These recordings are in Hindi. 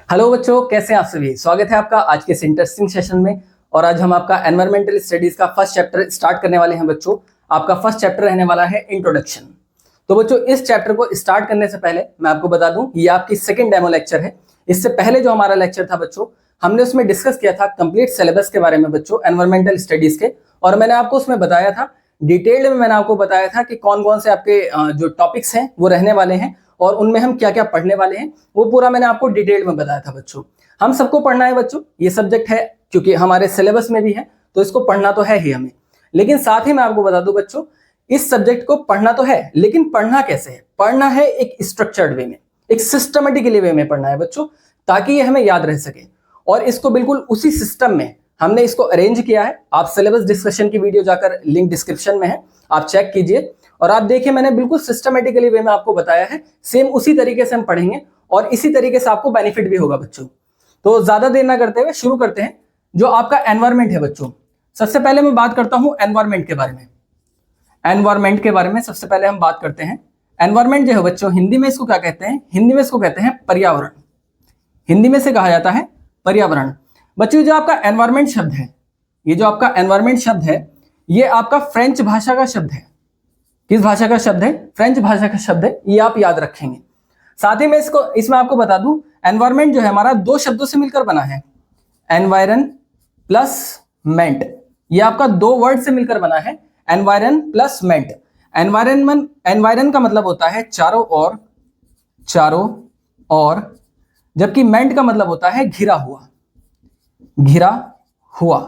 हेलो बच्चों, कैसे हैं आप सभी। स्वागत है आपका आज के इस इंटरेस्टिंग सेशन में। और आज हम आपका एनवायरमेंटल स्टडीज का फर्स्ट चैप्टर स्टार्ट करने वाले हैं बच्चों। आपका फर्स्ट चैप्टर रहने वाला है इंट्रोडक्शन। तो बच्चों, इस चैप्टर को स्टार्ट करने से पहले मैं आपको बता दूं, ये आपकी सेकंड डेमो लेक्चर है। इससे पहले जो हमारा लेक्चर था बच्चों, हमने उसमें डिस्कस किया था कंप्लीट सिलेबस के बारे में बच्चों, एनवायरमेंटल स्टडीज के। और मैंने आपको उसमें बताया था, डिटेल्ड में मैंने आपको बताया था कि कौन कौन से आपके जो टॉपिक्स हैं वो रहने वाले हैं और उनमें हम क्या क्या पढ़ने वाले हैं, वो पूरा मैंने आपको डिटेल में बताया था बच्चों। हम सबको पढ़ना है बच्चों, ये सब्जेक्ट है क्योंकि हमारे सिलेबस में भी है, तो इसको पढ़ना तो है ही हमें। लेकिन साथ ही मैं आपको बता दूं बच्चों, इस सब्जेक्ट को पढ़ना तो है, लेकिन पढ़ना कैसे है? पढ़ना है एक स्ट्रक्चर्ड वे में, एक सिस्टमेटिकली वे में पढ़ना है बच्चों, ताकि ये हमें याद रह सके। और इसको बिल्कुल उसी सिस्टम में हमने इसको अरेंज किया है। आप सिलेबस डिस्कशन की वीडियो जाकर लिंक डिस्क्रिप्शन में है, आप चेक कीजिए और आप देखिए, मैंने बिल्कुल सिस्टमेटिकली वे में आपको बताया है। सेम उसी तरीके से हम पढ़ेंगे और इसी तरीके से आपको बेनिफिट भी होगा बच्चों। तो ज्यादा देर ना करते हुए शुरू करते हैं। जो आपका एनवायरमेंट है बच्चों, सबसे पहले मैं बात करता हूं एनवायरमेंट के बारे में। एनवायरमेंट के बारे में सबसे पहले हम बात करते हैं। एनवायरमेंट जो है बच्चों, हिंदी में इसको क्या कहते हैं? हिंदी में इसको कहते हैं पर्यावरण। हिंदी में से कहा जाता है पर्यावरण। बच्चों, जो आपका एनवायरमेंट शब्द है, ये जो आपका एनवायरमेंट शब्द है, ये आपका फ्रेंच भाषा का शब्द है। किस भाषा का शब्द है? फ्रेंच भाषा का शब्द है। ये आप याद रखेंगे। साथ ही में इसमें आपको बता दूं, एनवायरमेंट जो है हमारा दो शब्दों से मिलकर बना है, एनवायरन प्लस मेंट। ये आपका दो वर्ड से मिलकर बना है, एनवायरन प्लस मेंट। एनवायरन का मतलब होता है चारों ओर, जबकि मेंट का मतलब होता है घिरा हुआ।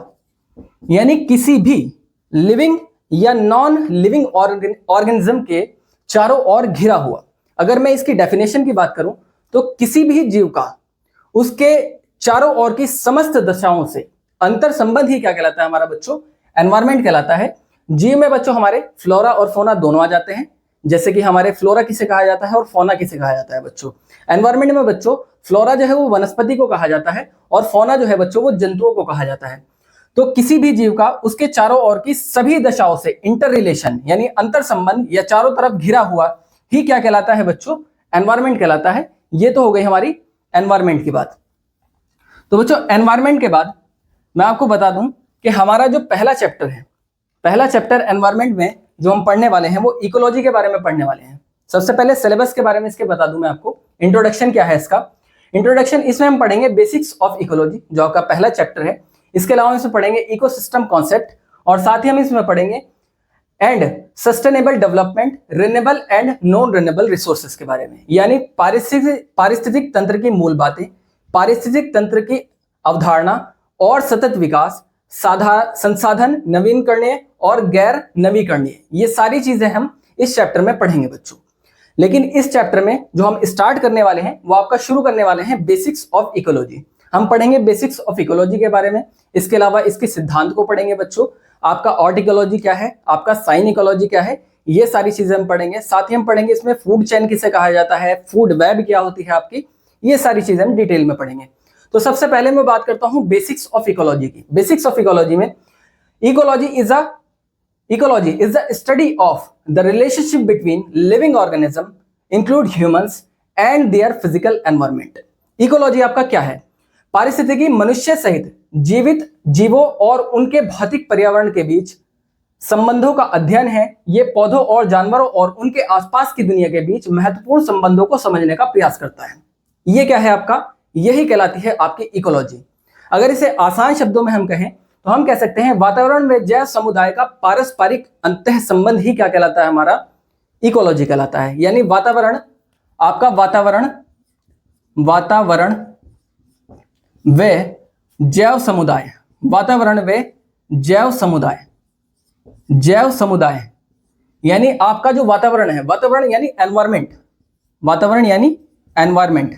यानी किसी भी लिविंग या नॉन लिविंग ऑर्गेनिज्म के चारों ओर घिरा हुआ। अगर मैं इसकी डेफिनेशन की बात करूं तो किसी भी जीव का उसके चारों ओर की समस्त दशाओं से अंतर संबंध ही क्या कहलाता है हमारा बच्चों? एनवायरमेंट कहलाता है। जीव में बच्चों हमारे फ्लोरा और फोना दोनों आ जाते हैं। जैसे कि हमारे फ्लोरा किसे कहा जाता है और फोना किसे कहा जाता है बच्चों? एनवायरमेंट में बच्चों फ्लोरा जो है वो वनस्पति को कहा जाता है और फोना जो है बच्चों वो जंतुओं को कहा जाता है। तो किसी भी जीव का उसके चारों ओर की सभी दशाओं से इंटर रिलेशन यानी अंतर संबंध या चारों तरफ घिरा हुआ ही क्या कहलाता है बच्चों? एनवायरमेंट कहलाता है। ये तो हो गई हमारी एनवायरमेंट की बात। तो बच्चों, एनवायरमेंट के बाद मैं आपको बता दूं कि हमारा जो पहला चैप्टर है, पहला चैप्टर एनवायरमेंट में जो हम पढ़ने वाले हैं वो इकोलॉजी के बारे में पढ़ने वाले हैं। सबसे पहले सिलेबस के बारे में इसके बता दूं मैं आपको। इंट्रोडक्शन क्या है इसका? इंट्रोडक्शन, इसमें हम पढ़ेंगे बेसिक्स ऑफ इकोलॉजी, जो आपका पहला चैप्टर है। इसके अलावा इसमें पढ़ेंगे इकोसिस्टम कॉन्सेप्ट, और साथ ही हम इसमें पढ़ेंगे and sustainable development, renewable and non renewable resources के बारे में, यानी पारिस्थितिक तंत्र की मूल बातें, पारिस्थितिक तंत्र की अवधारणा और सतत विकास, संसाधन नवीनकरणीय और गैर नवीकरणीय, ये सारी चीजें हम इस चैप्टर में पढ़ेंगे बच्चों। लेकिन इस चैप्टर में जो हम स्टार्ट करने वाले हैं वो आपका शुरू करने वाले हैं बेसिक्स ऑफ इकोलॉजी। हम पढ़ेंगे बेसिक्स ऑफ इकोलॉजी के बारे में। इसके अलावा इसके सिद्धांत को पढ़ेंगे बच्चों। आपका ऑर्ट इकोलॉजी क्या है, आपका साइन इकोलॉजी क्या है, ये सारी चीजें हम पढ़ेंगे। साथ ही हम पढ़ेंगे इसमें फूड चेन किसे कहा जाता है, फूड वेब क्या होती है आपकी, ये सारी चीजें हम डिटेल में पढ़ेंगे। तो सबसे पहले मैं बात करता हूं बेसिक्स ऑफ इकोलॉजी की। बेसिक्स ऑफ इकोलॉजी में ecology is the study of the relationship between living organism include humans and their physical environment. Ecology आपका क्या है? पारिस्थितिकी मनुष्य सहित जीवित जीवों और उनके भौतिक पर्यावरण के बीच संबंधों का अध्ययन है। ये पौधों और जानवरों और उनके आसपास की दुनिया के बीच महत्वपूर्ण संबंधों को समझने का प्रयास करता है। ये क्या है आपका? यही कहलाती है आपकी इकोलॉजी। अगर इसे आसान शब्दों में हम कहें तो हम कह सकते हैं वातावरण में जैव समुदाय का पारस्परिक अंतः संबंध ही क्या कहलाता है हमारा? इकोलॉजी कहलाता है। यानी वातावरण व जैव समुदाय, वातावरण व जैव समुदाय यानी आपका जो वातावरण है, वातावरण यानी एनवायरमेंट,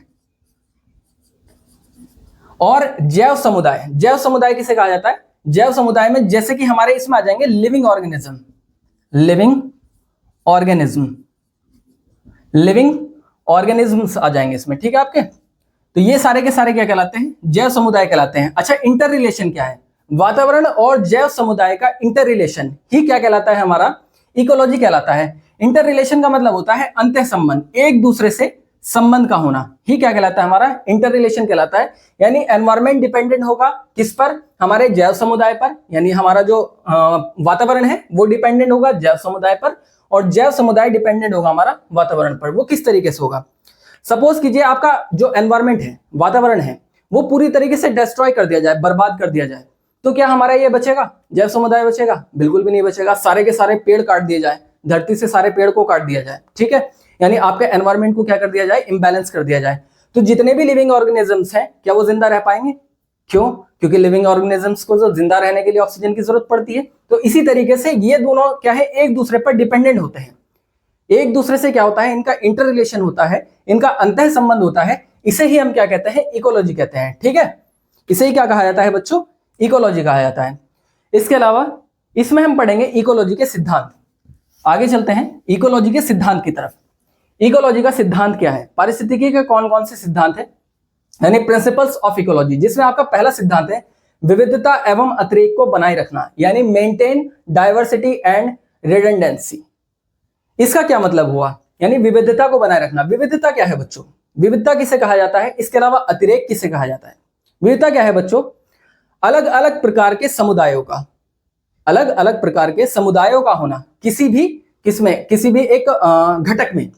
और जैव समुदाय किसे कहा जाता है? जैव समुदाय में जैसे कि हमारे इसमें आ जाएंगे लिविंग ऑर्गेनिज्म्स आ जाएंगे इसमें, ठीक है आपके। तो ये सारे के सारे क्या कहलाते हैं? जैव समुदाय कहलाते हैं। अच्छा, इंटर रिलेशन क्या है? वातावरण और जैव समुदाय का इंटर रिलेशन ही क्या कहलाता है हमारा? इकोलॉजी कहलाता है। इंटर रिलेशन का मतलब होता है अंतः संबंध, एक दूसरे से संबंध का होना ही क्या कहलाता है, हमारा इंटर रिलेशन कहलाता है। यानी एनवायरमेंट डिपेंडेंट होगा किस पर, हमारे जैव समुदाय पर, यानी हमारा जो वातावरण है वो डिपेंडेंट होगा जैव समुदाय पर, और जैव समुदाय डिपेंडेंट होगा हमारा वातावरण पर। वो किस तरीके से होगा, सपोज कीजिए आपका जो एनवायरमेंट है, वातावरण है, वो पूरी तरीके से डिस्ट्रॉय कर दिया जाए, बर्बाद कर दिया जाए, तो क्या हमारा ये बचेगा, जैव समुदाय बचेगा? बिल्कुल भी नहीं बचेगा। सारे के सारे पेड़ काट दिए जाए, धरती से सारे पेड़ को काट दिया जाए, ठीक है, यानी आपके एनवायरमेंट को क्या कर दिया जाए, इम्बैलेंस कर दिया जाए, तो जितने भी लिविंग ऑर्गेनिजम्स हैं क्या वो जिंदा रह पाएंगे? क्यों? क्योंकि लिविंग ऑर्गेनिजम्स को जो जिंदा रहने के लिए ऑक्सीजन की जरूरत पड़ती है। तो इसी तरीके से ये दोनों क्या है, एक दूसरे पर डिपेंडेंट होते हैं। एक दूसरे से क्या होता है, इनका इंटर रिलेशन होता है, इनका अंतः संबंध होता है। इसे ही हम क्या कहते हैं, इकोलॉजी कहते हैं, ठीक है। इसे ही क्या कहा जाता है बच्चों, इकोलॉजी कहा जाता है। इसके अलावा इसमें हम पढ़ेंगे इकोलॉजी के सिद्धांत। आगे चलते हैं इकोलॉजी के सिद्धांत की तरफ। इकोलॉजी का सिद्धांत क्या है, पारिस्थितिकी के कौन कौन से सिद्धांत है, यानी प्रिंसिपल्स ऑफ इकोलॉजी, जिसमें आपका पहला सिद्धांत है विविधता एवं अतिरेक को बनाए रखना, यानी मेंटेन डाइवर्सिटी एंड रिडंडेंसी। इसका क्या मतलब हुआ, यानी विविधता को बनाए रखना। विविधता क्या है बच्चों, विविधता किसे कहा जाता है, इसके अलावा अतिरेक किसे कहा जाता है? विविधता क्या है बच्चों, अलग अलग प्रकार के समुदायों का, अलग अलग प्रकार के समुदायों का होना, किसी भी किसमें, किसी भी एक घटक में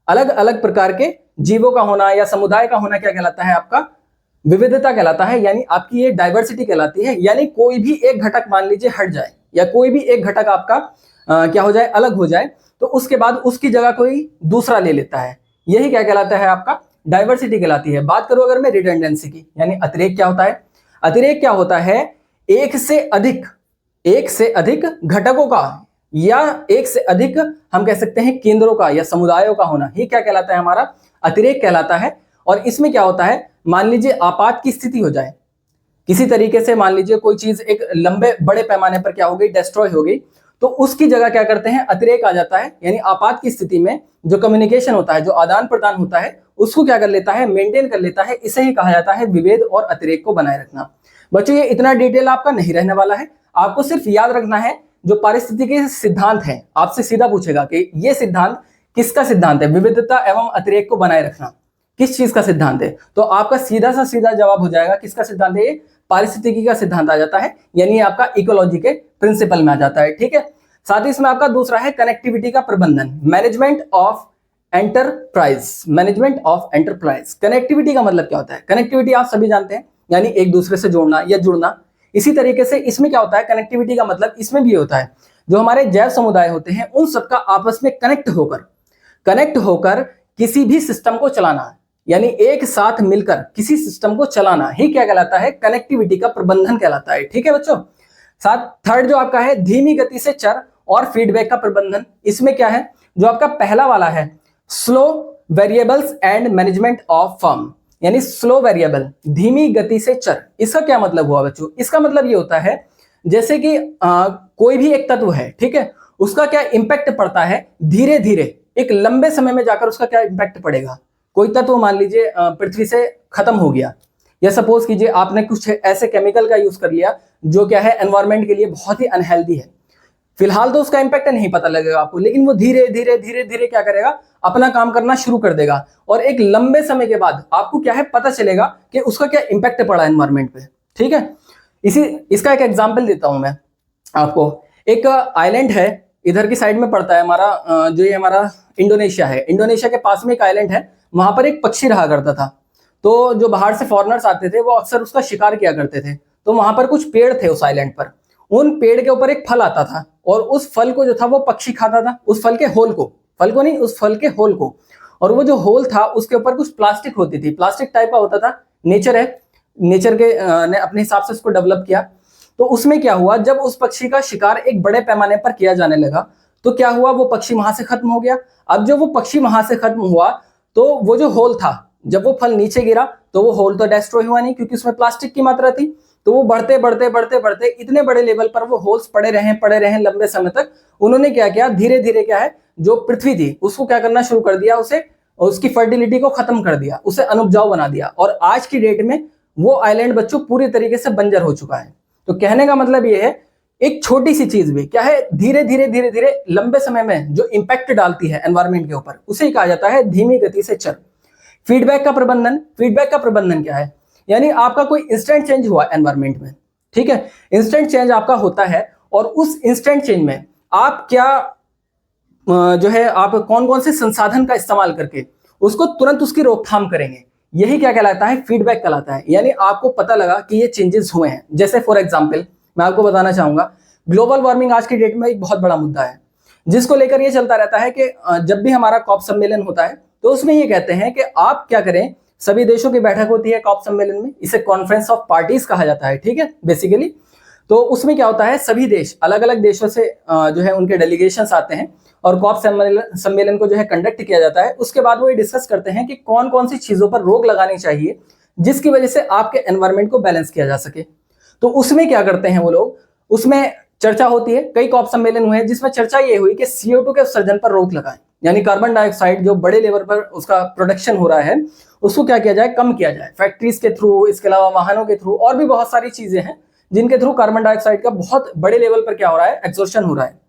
अलग अलग प्रकार के जीवों का होना या समुदाय का होना क्या कहलाता है, आपका विविधता कहलाता है। यानी आपकी ये डाइवर्सिटी कहलाती है। यानी कोई भी एक घटक मान लीजिए हट जाए, या कोई भी एक घटक आपका क्या हो जाए, अलग हो जाए, तो उसके बाद उसकी जगह कोई दूसरा ले लेता है, यही क्या कहलाता है, आपका डाइवर्सिटी कहलाती है। बात करूं अगर मैं रिडंडेंसी की, यानी अतिरेक क्या होता है, अतिरेक क्या होता है, एक से अधिक घटकों का या एक से अधिक हम कह सकते हैं केंद्रों का या समुदायों का होना ही क्या कहलाता है, हमारा अतिरेक कहलाता है। और इसमें क्या होता है, मान लीजिए आपात की स्थिति हो जाए, किसी तरीके से मान लीजिए कोई चीज एक लंबे बड़े पैमाने पर क्या हो गई, डिस्ट्रॉय हो गई, तो उसकी जगह क्या करते हैं, अतिरेक आ जाता है। यानी आपात की स्थिति में जो कम्युनिकेशन होता है, जो आदान प्रदान होता है, उसको क्या कर लेता है, मेंटेन कर लेता है। इसे ही कहा जाता है विभेद और अतिरेक को बनाए रखना। बच्चों ये इतना डिटेल आपका नहीं रहने वाला है, आपको सिर्फ याद रखना है जो पारिस्थितिकी सिद्धांत है, आपसे सीधा पूछेगा कि ये सिद्धांत किसका सिद्धांत है, विविधता एवं अतिरेक को बनाए रखना किस चीज का सिद्धांत है, तो आपका सीधा सा सीधा जवाब हो जाएगा किसका सिद्धांत है, ये पारिस्थितिकी का सिद्धांत आ जाता है, यानी आपका इकोलॉजी के प्रिंसिपल में आ जाता है, ठीक है। साथ ही इसमें आपका दूसरा है कनेक्टिविटी का प्रबंधन, management of enterprise, management of enterprise. Connectivity का मतलब क्या होता है, कनेक्टिविटी आप सभी जानते हैं, यानी एक दूसरे से जोड़ना या जुड़ना। इसी तरीके से इसमें क्या होता है, कनेक्टिविटी का मतलब इसमें भी होता है जो हमारे जैव समुदाय होते हैं उन सबका आपस में कनेक्ट होकर किसी भी सिस्टम को चलाना, यानी एक साथ मिलकर किसी सिस्टम को चलाना ही क्या कहलाता है, कनेक्टिविटी का प्रबंधन कहलाता है, ठीक है बच्चों। साथ थर्ड जो आपका है धीमी गति से चर और फीडबैक का प्रबंधन। इसमें क्या है, जो आपका पहला वाला है slow variables and management of firm, यानी स्लो वेरिएबल, धीमी गति से चर। इसका क्या मतलब हुआ बच्चों, इसका मतलब ये होता है जैसे कि कोई भी एक तत्व है, ठीक है, उसका क्या इंपैक्ट पड़ता है, धीरे धीरे एक लंबे समय में जाकर उसका क्या इंपैक्ट पड़ेगा। कोई तत्व मान लीजिए पृथ्वी से खत्म हो गया, या सपोज कीजिए आपने कुछ ऐसे केमिकल का यूज कर लिया जो क्या है एनवायरमेंट के लिए बहुत ही अनहेल्दी है, फिलहाल तो उसका इंपैक्ट नहीं पता लगेगा आपको, लेकिन वो धीरे धीरे धीरे धीरे क्या करेगा, अपना काम करना शुरू कर देगा, और एक लंबे समय के बाद आपको क्या है पता चलेगा कि उसका क्या इंपैक्ट पड़ा एनवायरमेंट पे, ठीक है। इसका एक एग्जांपल देता हूं मैं आपको। एक आइलैंड है, इधर की साइड में पड़ता है हमारा जो ये हमारा इंडोनेशिया है, इंडोनेशिया के पास में एक आइलैंड है, वहां पर एक पक्षी रहा करता था। तो जो बाहर से फॉरेनर्स आते थे वो अक्सर उसका शिकार किया करते थे। तो वहां पर कुछ पेड़ थे उस आइलैंड पर, उन पेड़ के ऊपर एक फल आता था, और उस फल को जो था वो पक्षी खाता था, उस फल के होल को, फल को नहीं, उस फल के होल को। और वो जो होल था उसके ऊपर कुछ प्लास्टिक होती थी, प्लास्टिक टाइप का होता था, नेचर है, नेचर के ने अपने हिसाब से उसको डेवलप किया। तो उसमें क्या हुआ, जब उस पक्षी का शिकार एक बड़े पैमाने पर किया जाने लगा तो क्या हुआ, वो पक्षी वहां से खत्म हो गया। अब जब वो पक्षी वहां से खत्म हुआ तो वो जो होल था, जब वो फल नीचे गिरा तो वो होल तो डिस्ट्रॉय हुआ नहीं, क्योंकि उसमें प्लास्टिक की मात्रा थी। तो वो बढ़ते बढ़ते बढ़ते बढ़ते इतने बड़े लेवल पर वो होल्स पड़े रहे लंबे समय तक। उन्होंने क्या किया, धीरे धीरे क्या है, जो पृथ्वी थी उसको क्या करना शुरू कर दिया, उसे उसकी फर्टिलिटी को खत्म कर दिया, उसे अनुपजाऊ बना दिया। और आज की डेट में वो आइलैंड बच्चों पूरी तरीके से बंजर हो चुका है। तो कहने का मतलब ये है, एक छोटी सी चीज भी क्या है, धीरे धीरे धीरे धीरे लंबे समय में जो इंपैक्ट डालती है एनवायरमेंट के ऊपर, उसे कहा जाता है धीमी गति से चर। फीडबैक का प्रबंधन क्या है? यानी आपका कोई इंस्टेंट चेंज हुआ एनवायरमेंट में, ठीक है, इंस्टेंट चेंज आपका होता है और उस इंस्टेंट चेंज में आप क्या जो है आप कौन कौन से संसाधन का इस्तेमाल करके उसको तुरंत उसकी रोकथाम करेंगे, यही क्या कहलाता है? फीडबैक कहलाता है। यानी आपको पता लगा कि ये चेंजेस हुए हैं। जैसे फॉर एग्जांपल मैं आपको बताना चाहूंगा, ग्लोबल वार्मिंग आज की डेट में एक बहुत बड़ा मुद्दा है, जिसको लेकर ये चलता रहता है कि जब भी हमारा कॉप सम्मेलन होता है तो उसमें ये कहते हैं कि आप क्या करें, सभी देशों की बैठक होती है कॉप सम्मेलन में, इसे कॉन्फ्रेंस ऑफ पार्टीज कहा जाता है, ठीक है बेसिकली। तो उसमें क्या होता है, सभी देश अलग अलग देशों से जो है उनके डेलीगेशंस आते हैं और कॉप सम्मेलन को जो है कंडक्ट किया जाता है। उसके बाद वो ये डिस्कस करते हैं कि कौन कौन सी चीजों पर रोक लगानी चाहिए जिसकी वजह से आपके एनवायरमेंट को बैलेंस किया जा सके। तो उसमें क्या करते हैं वो लोग, उसमें चर्चा होती है, कई कॉप सम्मेलन हुए जिसमें चर्चा ये हुई कि CO2 के उत्सर्जन पर रोक लगाएं, यानी कार्बन डाइऑक्साइड जो बड़े लेवल पर उसका प्रोडक्शन हो रहा है उसको क्या किया जाए, कम किया जाए, फैक्ट्रीज के थ्रू, इसके अलावा वाहनों के थ्रू, और भी बहुत सारी चीजें हैं जिनके थ्रू कार्बन डाइऑक्साइड का बहुत बड़े लेवल पर क्या हो रहा है, एब्जॉर्प्शन हो रहा है,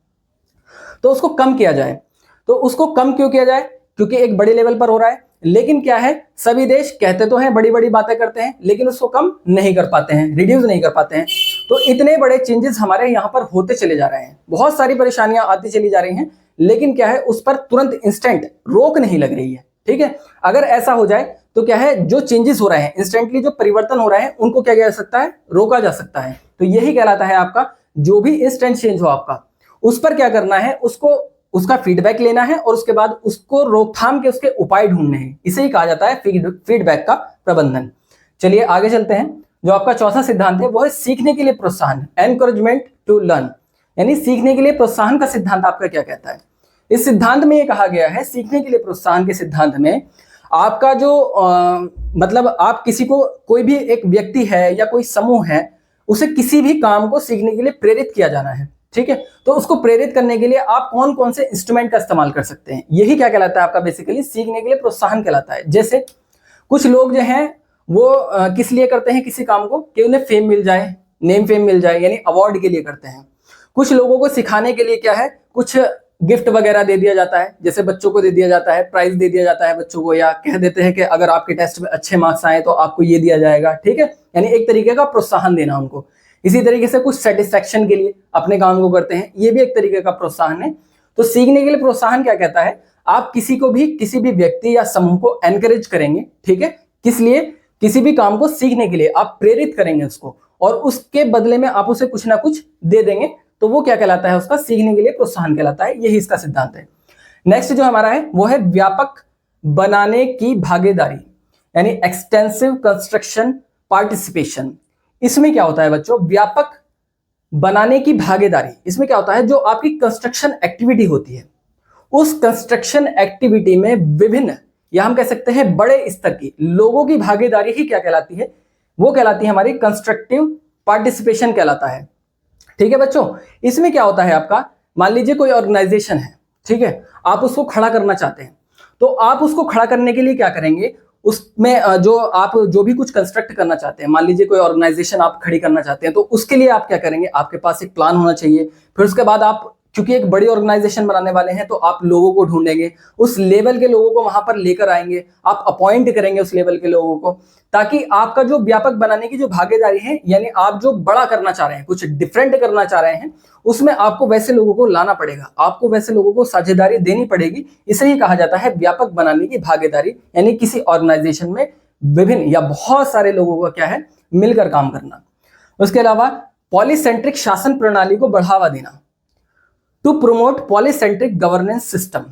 तो उसको कम किया जाए। तो उसको कम क्यों किया जाए? क्योंकि एक बड़े लेवल पर हो रहा है, लेकिन क्या है, सभी देश कहते तो हैं, बड़ी बड़ी बातें करते हैं, लेकिन उसको कम नहीं कर पाते हैं, रिड्यूस नहीं कर पाते हैं। तो इतने बड़े चेंजेस हमारे यहाँ पर होते चले जा रहे हैं, बहुत सारी परेशानियां आती चली जा रही हैं, लेकिन क्या है, उस पर तुरंत इंस्टेंट रोक नहीं लग रही है, ठीक है। अगर ऐसा हो जाए तो क्या है, जो चेंजेस हो रहे हैं, इंस्टेंटली जो परिवर्तन हो रहे हैं, उनको क्या किया जा सकता है, रोका जा सकता है। तो यही कहलाता है आपका, जो भी इंस्टेंट चेंज हो आपका, उस पर क्या करना है, उसको उसका फीडबैक लेना है और उसके बाद उसको रोकथाम के उसके उपाय ढूंढने हैं। इसे ही कहा जाता है फीडबैक का प्रबंधन। चलिए आगे चलते हैं। जो आपका चौथा सिद्धांत है वो है सीखने के लिए प्रोत्साहन, एनकरेजमेंट टू लर्न, यानी सीखने के लिए प्रोत्साहन का सिद्धांत आपका क्या कहता है? इस सिद्धांत में ये कहा गया है, सीखने के लिए प्रोत्साहन के सिद्धांत में आपका जो मतलब आप किसी को, कोई भी एक व्यक्ति है या कोई समूह है, उसे किसी भी काम को सीखने के लिए प्रेरित किया जाना है, ठीक है। तो उसको प्रेरित करने के लिए आप कौन कौन से इंस्ट्रूमेंट का इस्तेमाल कर सकते हैं, यही क्या कहलाता है आपका, बेसिकली सीखने के लिए प्रोत्साहन कहलाता है। जैसे कुछ लोग जो हैं वो किस लिए करते हैं किसी काम को, कि उन्हें फेम मिल जाए, नेम फेम मिल जाए, यानी अवार्ड के लिए करते हैं। कुछ लोगों को सिखाने के लिए क्या है, कुछ गिफ्ट वगैरह दे दिया जाता है, जैसे बच्चों को दे दिया जाता है, प्राइज दे दिया जाता है बच्चों को, या कह देते हैं कि अगर आपके टेस्ट में अच्छे मार्क्स आए तो आपको ये दिया जाएगा, ठीक है, यानी एक तरीके का प्रोत्साहन देना उनको। इसी तरीके से कुछ सेटिस्फेक्शन के लिए अपने काम को करते हैं, ये भी एक तरीके का प्रोत्साहन है। तो सीखने के लिए प्रोत्साहन क्या कहता है, आप किसी को भी, किसी भी व्यक्ति या समूह को एनकरेज करेंगे, ठीक है, किस लिए, किसी भी काम को सीखने के लिए आप प्रेरित करेंगे उसको, और उसके बदले में आप उसे कुछ ना कुछ दे देंगे, तो वो क्या कहलाता है, उसका सीखने के लिए प्रोत्साहन कहलाता है। यही इसका सिद्धांत है। नेक्स्ट जो हमारा है वो है व्यापक बनाने की भागीदारी, यानी एक्सटेंसिव कंस्ट्रक्शन पार्टिसिपेशन। इसमें क्या होता है बच्चों, व्यापक बनाने की भागीदारी। इसमें क्या होता है, जो आपकी कंस्ट्रक्शन एक्टिविटी होती है, उस कंस्ट्रक्शन एक्टिविटी में विभिन्न, या हम कह सकते हैं बड़े स्तर की लोगों की भागीदारी ही क्या कहलाती है, वो कहलाती है हमारी कंस्ट्रक्टिव पार्टिसिपेशन कहलाता है, ठीक है बच्चों। इसमें क्या होता है आपका, मान लीजिए कोई ऑर्गेनाइजेशन है, ठीक है, आप उसको खड़ा करना चाहते हैं, तो आप उसको खड़ा करने के लिए क्या करेंगे, उसमें जो आप जो भी कुछ कंस्ट्रक्ट करना चाहते हैं, मान लीजिए कोई ऑर्गेनाइजेशन आप खड़ी करना चाहते हैं, तो उसके लिए आप क्या करेंगे, आपके पास एक प्लान होना चाहिए। फिर उसके बाद आप, क्योंकि एक बड़ी ऑर्गेनाइजेशन बनाने वाले हैं, तो आप लोगों को ढूंढेंगे, उस लेवल के लोगों को वहां पर लेकर आएंगे, आप अपॉइंट करेंगे उस लेवल के लोगों को, ताकि आपका जो व्यापक बनाने की जो भागीदारी है, यानी आप जो बड़ा करना चाह रहे हैं, कुछ डिफरेंट करना चाह रहे हैं, उसमें आपको वैसे लोगों को लाना पड़ेगा, आपको वैसे लोगों को साझेदारी देनी पड़ेगी। इसे ही कहा जाता है व्यापक बनाने की भागीदारी, यानी किसी ऑर्गेनाइजेशन में विभिन्न या बहुत सारे लोगों का क्या है, मिलकर काम करना। उसके अलावा पॉलीसेंट्रिक शासन प्रणाली को बढ़ावा देना, to promote polycentric governance system.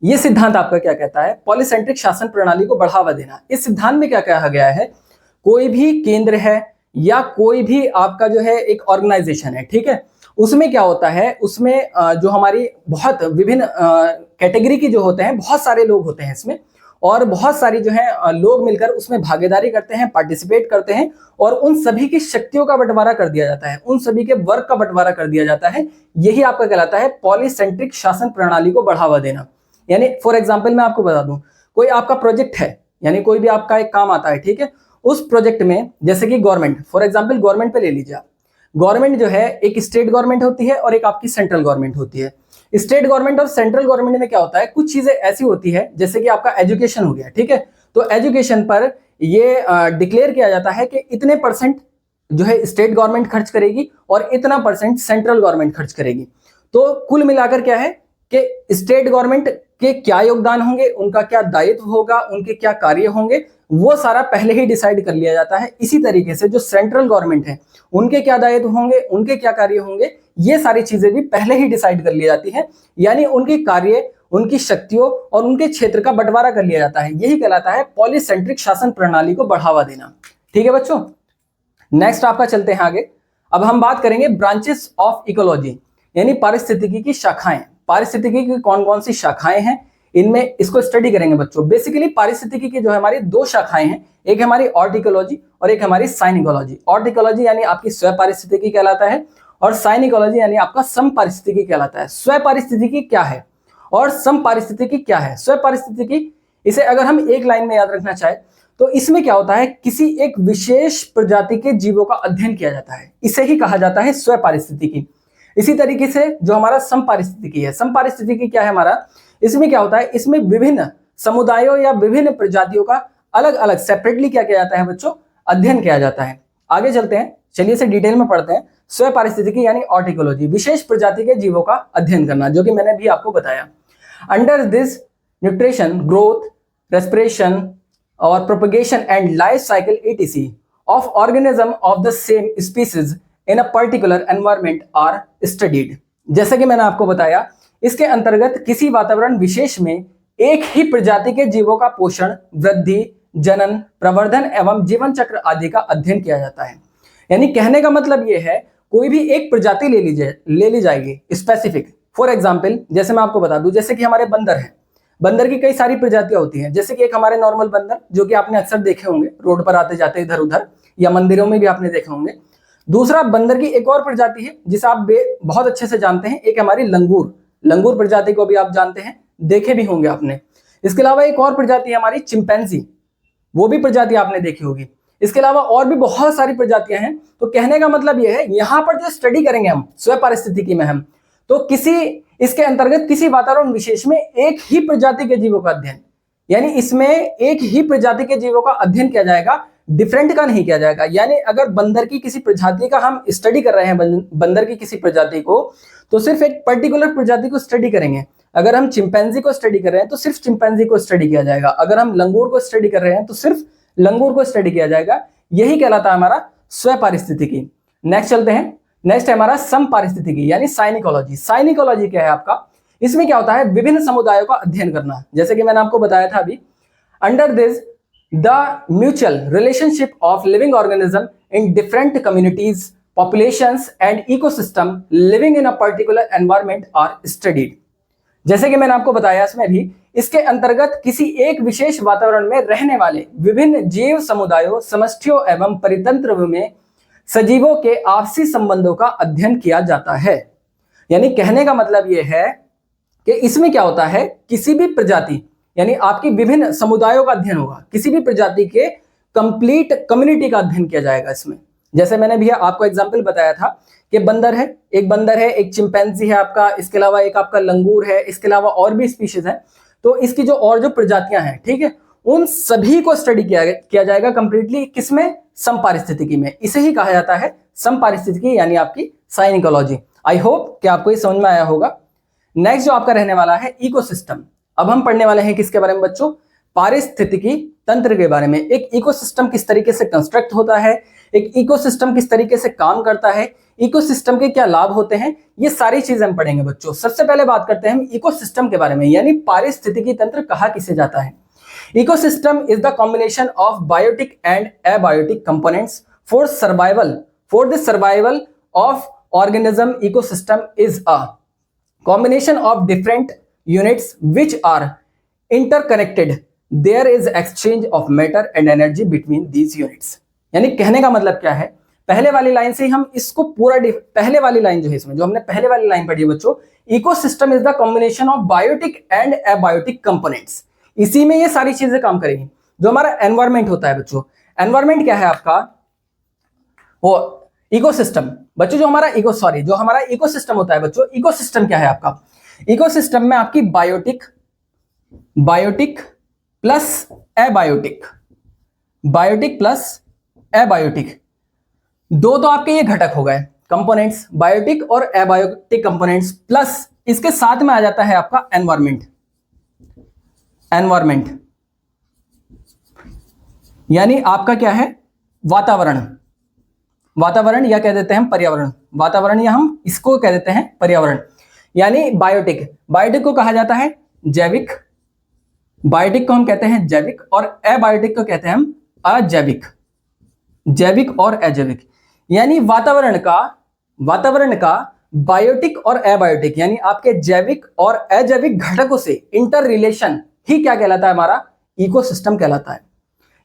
यह सिद्धांत आपका क्या कहता है, पॉलीसेंट्रिक शासन प्रणाली को बढ़ावा देना। इस सिद्धांत में क्या कहा गया है, कोई भी केंद्र है या कोई भी आपका जो है एक ऑर्गेनाइजेशन है, ठीक है, उसमें क्या होता है, उसमें जो हमारी बहुत विभिन्न कैटेगरी की जो होते हैं, बहुत सारे लोग होते हैं इसमें, और बहुत सारी जो है लोग मिलकर उसमें भागीदारी करते हैं, पार्टिसिपेट करते हैं, और उन सभी की शक्तियों का बंटवारा कर दिया जाता है, उन सभी के वर्क का बंटवारा कर दिया जाता है। यही आपका कहलाता है पॉलीसेंट्रिक शासन प्रणाली को बढ़ावा देना। यानी फॉर एग्जाम्पल मैं आपको बता दूं, कोई आपका प्रोजेक्ट है, यानी कोई भी आपका एक काम आता है, ठीक है, उस प्रोजेक्ट में, जैसे कि गवर्नमेंट, फॉर एग्जाम्पल गवर्नमेंट पे ले लीजिए आप, गवर्नमेंट जो है एक स्टेट गवर्नमेंट होती है और एक आपकी सेंट्रल गवर्नमेंट होती है। स्टेट गवर्नमेंट और सेंट्रल गवर्नमेंट में क्या होता है, कुछ चीजें ऐसी होती है, जैसे कि आपका एजुकेशन हो गया, ठीक है, तो एजुकेशन पर ये डिक्लेयर किया जाता है कि इतने परसेंट जो है स्टेट गवर्नमेंट खर्च करेगी और इतना परसेंट सेंट्रल गवर्नमेंट खर्च करेगी। तो कुल मिलाकर क्या है कि स्टेट गवर्नमेंट के क्या योगदान होंगे, उनका क्या दायित्व होगा, उनके क्या कार्य होंगे, वो सारा पहले ही डिसाइड कर लिया जाता है। इसी तरीके से जो सेंट्रल गवर्नमेंट है उनके क्या दायित्व होंगे, उनके क्या कार्य होंगे, ये सारी चीजें भी पहले ही डिसाइड कर ली जाती है। यानी उनके कार्य, उनकी शक्तियों और उनके क्षेत्र का बंटवारा कर लिया जाता है। यही कहलाता है पॉलीसेंट्रिक शासन प्रणाली को बढ़ावा देना। ठीक है बच्चों, नेक्स्ट आपका चलते हैं आगे। अब हम बात करेंगे ब्रांचेस ऑफ इकोलॉजी, यानी पारिस्थितिकी की शाखाएं। पारिस्थितिकी की कौन कौन सी शाखाएं हैं, इनमें इसको स्टडी करेंगे बच्चों। बेसिकली पारिस्थितिकी की जो है हमारी दो शाखाएं हैं, एक हमारी ऑर्टिकोलॉजी और एक हमारी साइन इकोलॉजी। ऑर्टिकोलॉजी यानी आपकी स्व पारिस्थितिकी कहलाता है और साइन इकोलॉजी यानी आपका सम पारिस्थितिकी कहलाता है। स्व पारिस्थितिकी क्या है और सम पारिस्थितिकी क्या है? स्व पारिस्थितिकी, इसे अगर हम एक लाइन में याद रखना चाहे तो इसमें क्या होता है, किसी एक विशेष प्रजाति के जीवों का अध्ययन किया जाता है, इसे ही कहा जाता है स्व पारिस्थितिकी। इसी तरीके से जो हमारा सम पारिस्थितिकी है, सम पारिस्थितिकी क्या है हमारा, इसमें क्या होता है, इसमें विभिन्न समुदायों या विभिन्न प्रजातियों का अलग अलग सेपरेटली क्या किया जाता है बच्चों, अध्ययन किया जाता है। आगे चलते हैं, चलिए इसे डिटेल में पढ़ते हैं। स्व पारिस्थितिकी यानी ऑर्टिकोलॉजी, विशेष प्रजाति के जीवों का अध्ययन करना, जो कि मैंने भी आपको बताया। Under this nutrition, growth, respiration और propagation and life cycle etc of organism of the same species in a particular environment are studied। जैसे कि मैंने आपको बताया, इसके अंतर्गत किसी वातावरण विशेष में एक ही प्रजाति के जीवों का पोषण, वृद्धि, जनन, प्रवर्धन एवं जीवन चक्र आदि का अध्ययन किया जाता है। यानी कहने का मतलब यह है, कोई भी एक प्रजाति ले ली जाएगी स्पेसिफिक। फॉर एग्जाम्पल, जैसे मैं आपको बता दूं, जैसे कि हमारे बंदर हैं, बंदर की कई सारी प्रजातियां होती हैं। जैसे कि एक हमारे नॉर्मल बंदर, जो कि आपने अक्सर देखे होंगे रोड पर आते जाते इधर उधर, या मंदिरों में भी आपने देखे होंगे। दूसरा, बंदर की एक और प्रजाति है जिसे आप बहुत अच्छे से जानते हैं, एक हमारी लंगूर। लंगूर प्रजाति को भी आप जानते हैं, देखे भी होंगे आपने। इसके अलावा एक और प्रजाति है हमारी चिंपैंजी, वो भी प्रजाति आपने देखी होगी। इसके अलावा और भी बहुत सारी प्रजातियां हैं। तो कहने का मतलब यह है, यहां पर जो स्टडी करेंगे हम स्व पारिस्थितिकी में हम, तो इसके अंतर्गत किसी वातावरण विशेष में एक ही प्रजाति के जीवों का अध्ययन, यानी इसमें एक ही प्रजाति के जीवों का अध्ययन किया जाएगा, डिफरेंट का नहीं किया जाएगा। यानी अगर बंदर की किसी प्रजाति का हम स्टडी कर रहे हैं, बंदर की किसी प्रजाति को, तो सिर्फ एक पर्टिकुलर प्रजाति को स्टडी करेंगे। अगर हम चिंपैंजी को स्टडी कर रहे हैं तो सिर्फ चिंपैंजी को स्टडी किया जाएगा। अगर हम लंगूर को स्टडी कर रहे हैं तो सिर्फ लंगूर को स्टडी किया जाएगा। यही कहलाता है हमारा स्व पारिस्थितिकी। नेक्स्ट चलते हैं, नेक्स्ट है हमारा सम पारिस्थितिकी यानी साइन इकोलॉजी। साइन इकोलॉजी क्या है आपका, इसमें क्या होता है, विभिन्न समुदायों का अध्ययन करना। जैसे कि मैंने आपको बताया था अभी, under this the mutual relationship of living organism in different communities, populations and ecosystem living in a particular environment are studied. जैसे कि मैंने आपको बताया, इसमें भी इसके अंतर्गत किसी एक विशेष वातावरण में रहने वाले विभिन्न जीव समुदायों, समष्टियों एवं परितंत्र में सजीवों के आपसी संबंधों का अध्ययन किया जाता है। यानी कहने का मतलब यह है कि इसमें क्या होता है, किसी भी प्रजाति यानी आपकी विभिन्न समुदायों का अध्ययन होगा, किसी भी प्रजाति के कंप्लीट कम्युनिटी का अध्ययन किया जाएगा इसमें। जैसे मैंने भी आपको एग्जांपल बताया था कि बंदर है, एक चिंपैंजी है आपका, इसके अलावा एक आपका लंगूर है, इसके अलावा और भी स्पीशीज है। तो इसकी जो और जो प्रजातियां हैं, ठीक है, उन सभी को स्टडी किया जाएगा कंप्लीटली, किसमें, सम पारिस्थितिकी में। इसे ही कहा जाता है सम पारिस्थितिकी यानी आपकी साइन इकोलॉजी। आई होप कि आपको ये समझ में आया होगा। नेक्स्ट जो आपका रहने वाला है इकोसिस्टम। अब हम पढ़ने वाले हैं किसके बारे में बच्चों, पारिस्थितिकी तंत्र के बारे में। एक इकोसिस्टम किस तरीके से कंस्ट्रक्ट होता है, एक इकोसिस्टम किस तरीके से काम करता है, इकोसिस्टम के क्या लाभ होते हैं, ये सारी चीजें हम पढ़ेंगे बच्चों। सबसे पहले बात करते हैं हम इकोसिस्टम के बारे में, यानी पारिस्थितिकी तंत्र कहा किसे जाता है। Ecosystem is the combination of biotic and abiotic components for the survival of organism. Ecosystem is a combination of different units which are interconnected. There is exchange of matter and energy between these units. यानी कहने का मतलब क्या है, पहले वाली लाइन से ही हम इसको पूरा पहले वाली लाइन जो है इसमें, जो हमने पहले वाली लाइन पढ़ी है बच्चों, ecosystem is the combination of biotic and abiotic components. इसी में ये सारी चीजें काम करेंगी। जो हमारा एनवायरमेंट होता है बच्चों, एनवायरमेंट क्या है आपका, वो इकोसिस्टम बच्चों, जो हमारा इकोसिस्टम होता है बच्चों, इकोसिस्टम क्या है आपका, इकोसिस्टम में आपकी biotic plus abiotic, biotic plus abiotic, दो तो आपके ये घटक हो गए कंपोनेंट्स, बायोटिक और एबायोटिक कंपोनेंट्स, प्लस इसके साथ में आ जाता है आपका एनवायरमेंट। एनवायरमेंट यानी आपका क्या है, वातावरण, वातावरण या कह देते हैं हम पर्यावरण, वातावरण या हम इसको कह देते हैं पर्यावरण। यानी बायोटिक, बायोटिक को कहा जाता है जैविक, बायोटिक को हम कहते हैं जैविक, और एबायोटिक को कहते हैं हम अजैविक, जैविक और अजैविक। यानी वातावरण का बायोटिक और एबायोटिक यानी आपके जैविक और अजैविक घटकों से इंटर रिलेशन ही क्या कहलाता है, हमारा इकोसिस्टम कहलाता है।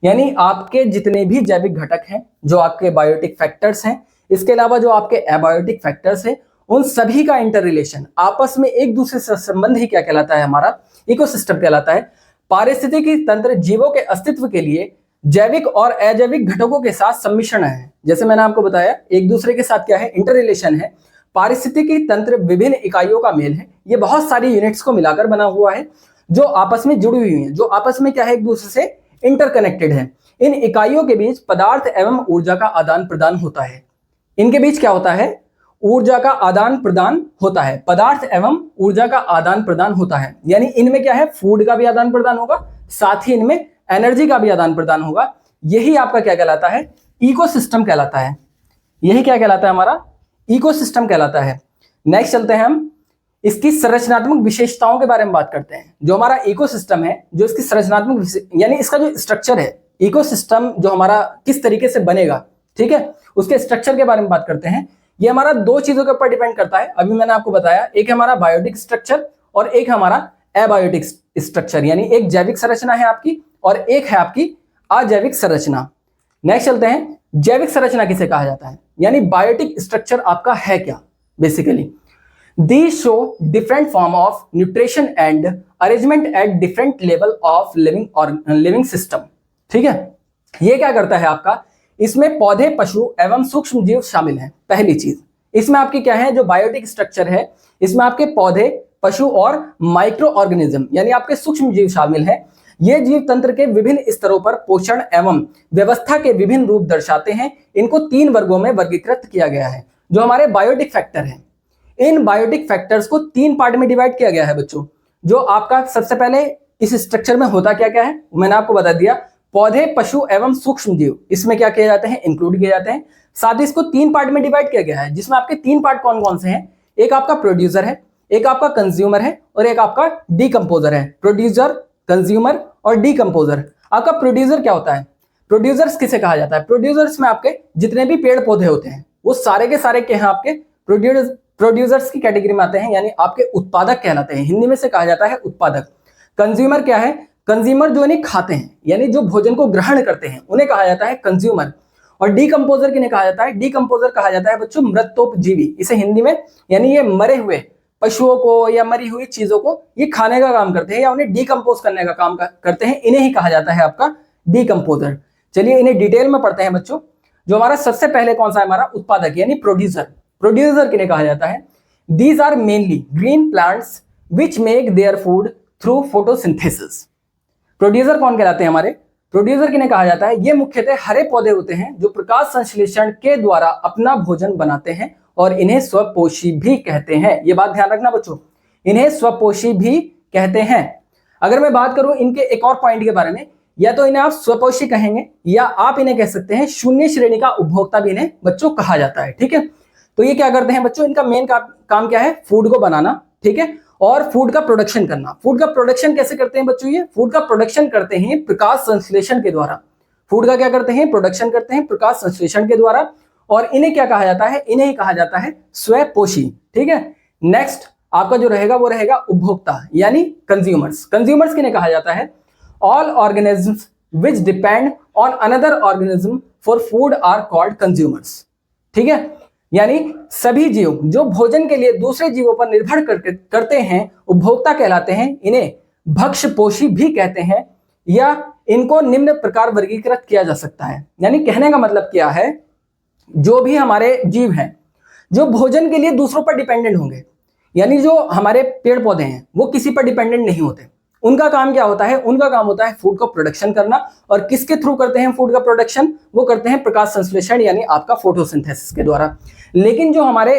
यानी आपके जितने भी जैविक घटक हैं, जो आपके बायोटिक फैक्टर्स हैं, इसके अलावा जो आपके एबायोटिक फैक्टर्स हैं, उन सभी का इंटर रिलेशन, आपस में एक दूसरे से संबंध ही क्या कहलाता है, हमारा इकोसिस्टम कहलाता है। पारिस्थितिकी तंत्र जीवों के अस्तित्व के लिए जैविक और अजैविक घटकों के साथ सम्मिश्रण है। जैसे मैंने आपको बताया, एक दूसरे के साथ क्या है, इंटर रिलेशन है। पारिस्थितिकी तंत्र विभिन्न इकाइयों का मेल है, ये बहुत सारी यूनिट्स को मिलाकर बना हुआ है, जो आपस में जुड़ी हुई हैं, जो आपस में क्या है, एक दूसरे से इंटरकनेक्टेड है। इन इकाइयों के बीच पदार्थ एवं ऊर्जा का आदान प्रदान होता है। इनके बीच क्या होता है, ऊर्जा का आदान प्रदान होता है, पदार्थ एवं ऊर्जा का आदान प्रदान होता है। यानी इनमें क्या है, फूड का भी आदान प्रदान होगा, साथ ही इनमें एनर्जी का भी आदान प्रदान होगा। यही आपका क्या कहलाता है, इकोसिस्टम कहलाता है। यही क्या कहलाता है, हमारा इकोसिस्टम कहलाता है। नेक्स्ट चलते हैं हम इसकी संरचनात्मक विशेषताओं के बारे में बात करते हैं। जो हमारा इकोसिस्टम है, जो इसकी संरचनात्मक यानी इसका जो स्ट्रक्चर है, इकोसिस्टम जो हमारा किस तरीके से बनेगा, ठीक है, उसके स्ट्रक्चर के बारे में बात करते हैं। ये हमारा दो चीजों के ऊपर डिपेंड करता है। अभी मैंने आपको बताया, एक है हमारा बायोटिक स्ट्रक्चर और एक हमारा एबायोटिक स्ट्रक्चर, यानी एक जैविक संरचना है आपकी और एक है आपकी अजैविक संरचना। नेक्स्ट चलते हैं, जैविक संरचना किसे कहा जाता है, यानी बायोटिक स्ट्रक्चर आपका है क्या। Basically These show different form of nutrition and arrangement at different level of living system। ठीक है, ये क्या करता है आपका, इसमें पौधे, पशु एवं सूक्ष्म जीव शामिल हैं। पहली चीज इसमें आपकी क्या है, जो बायोटिक स्ट्रक्चर है, इसमें आपके पौधे, पशु और माइक्रो ऑर्गेनिज्म यानी आपके सूक्ष्म जीव शामिल हैं। ये जीव तंत्र के विभिन्न स्तरों पर पोषण एवं व्यवस्था के विभिन्न रूप दर्शाते हैं। इनको 3 वर्गों में वर्गीकृत किया गया है। जो हमारे बायोटिक फैक्टर हैं, इन बायोटिक फैक्टर्स को 3 पार्ट में डिवाइड किया गया है बच्चों। जो आपका सबसे पहले इस स्ट्रक्चर में होता क्या क्या है, मैंने आपको बता दिया, पौधे, पशु एवं सूक्ष्म जीव इसमें क्या किए जाते हैं, इंक्लूड किए जाते हैं। साथ ही इसको 3 पार्ट में डिवाइड किया गया है, जिसमें आपके 3 पार्ट कौन कौन से हैं, एक आपका प्रोड्यूसर है, एक आपका कंज्यूमर है और एक आपका डीकंपोजर है। प्रोड्यूसर, कंज्यूमर और डीकंपोजर। आपका प्रोड्यूसर क्या होता है, प्रोड्यूसर्स किसे कहा जाता है, प्रोड्यूसर्स में आपके जितने भी पेड़ पौधे होते हैं वो सारे के सारे के हैं आपके प्रोड्यूसर्स की कैटेगरी में आते हैं, यानी आपके उत्पादक कहलाते हैं। हिंदी में से कहा जाता है उत्पादक। कंज्यूमर क्या है, कंज्यूमर जो इन्हें खाते हैं, यानी जो भोजन को ग्रहण करते हैं, उन्हें कहा जाता है कंज्यूमर। और डीकंपोजर किन्हें कहा जाता है, डीकंपोजर कहा जाता है बच्चों मृतोपजीवी। इसे हिंदी में यानी ये मरे हुए पशुओं को या मरी हुई चीजों को ये खाने का काम करते हैं या उन्हें डीकंपोज करने का काम करते हैं, इन्हें ही कहा जाता है आपका डीकंपोजर। चलिए इन्हें डिटेल में पढ़ते हैं बच्चों। जो हमारा सबसे पहले कौन सा है, हमारा उत्पादक यानी प्रोड्यूसर। प्रोड्यूसर किन्हें कहा जाता है, these are mainly green plants which make their food through photosynthesis. Producer कौन कहलाते हैं हमारे, प्रोड्यूसर किन्हें कहा जाता है, ये मुख्यतः हरे पौधे होते हैं जो प्रकाश संश्लेषण के द्वारा अपना भोजन बनाते हैं और इन्हें स्वपोषी भी कहते हैं। ये बात ध्यान रखना बच्चों, इन्हें स्वपोषी भी कहते हैं। अगर मैं बात करूं इनके एक और पॉइंट के बारे में, या तो इन्हें आप स्वपोषी कहेंगे या आप इन्हें कह सकते हैं शून्य श्रेणी का उपभोक्ता भी इन्हें बच्चों कहा जाता है। ठीक है, तो ये क्या करते हैं बच्चों, इनका मेन काम क्या है, फूड को बनाना, ठीक है, और फूड का प्रोडक्शन करना। फूड का प्रोडक्शन कैसे करते हैं बच्चों, ये फूड का प्रोडक्शन करते हैं प्रकाश संश्लेषण के द्वारा। फूड का क्या करते हैं, प्रोडक्शन करते हैं प्रकाश संश्लेषण के द्वारा। और इन्हें क्या कहा जाता है, इन्हें ही कहा जाता है स्वपोषी। ठीक है, नेक्स्ट आपका जो रहेगा वो रहेगा उपभोक्ता यानी कंज्यूमर्स। कंज्यूमर्स किन्हें कहा जाता है, all organisms which depend on another organism for food are called consumers. ठीक है, यानी सभी जीव जो भोजन के लिए दूसरे जीवों पर निर्भर करते हैं उपभोक्ता कहलाते हैं। इन्हें भक्ष्यपोषी भी कहते हैं या इनको निम्न प्रकार वर्गीकृत किया जा सकता है। यानी कहने का मतलब क्या है, जो भी हमारे जीव हैं जो भोजन के लिए दूसरों पर डिपेंडेंट होंगे, यानी जो हमारे पेड़ पौधे हैं वो किसी पर डिपेंडेंट नहीं होते, उनका काम क्या होता है? उनका काम होता है फूड को प्रोडक्शन करना। और किसके थ्रू करते हैं फूड का प्रोडक्शन? वो करते हैं प्रकाश संश्लेषण यानी आपका फोटोसिंथेसिस के द्वारा। लेकिन जो हमारे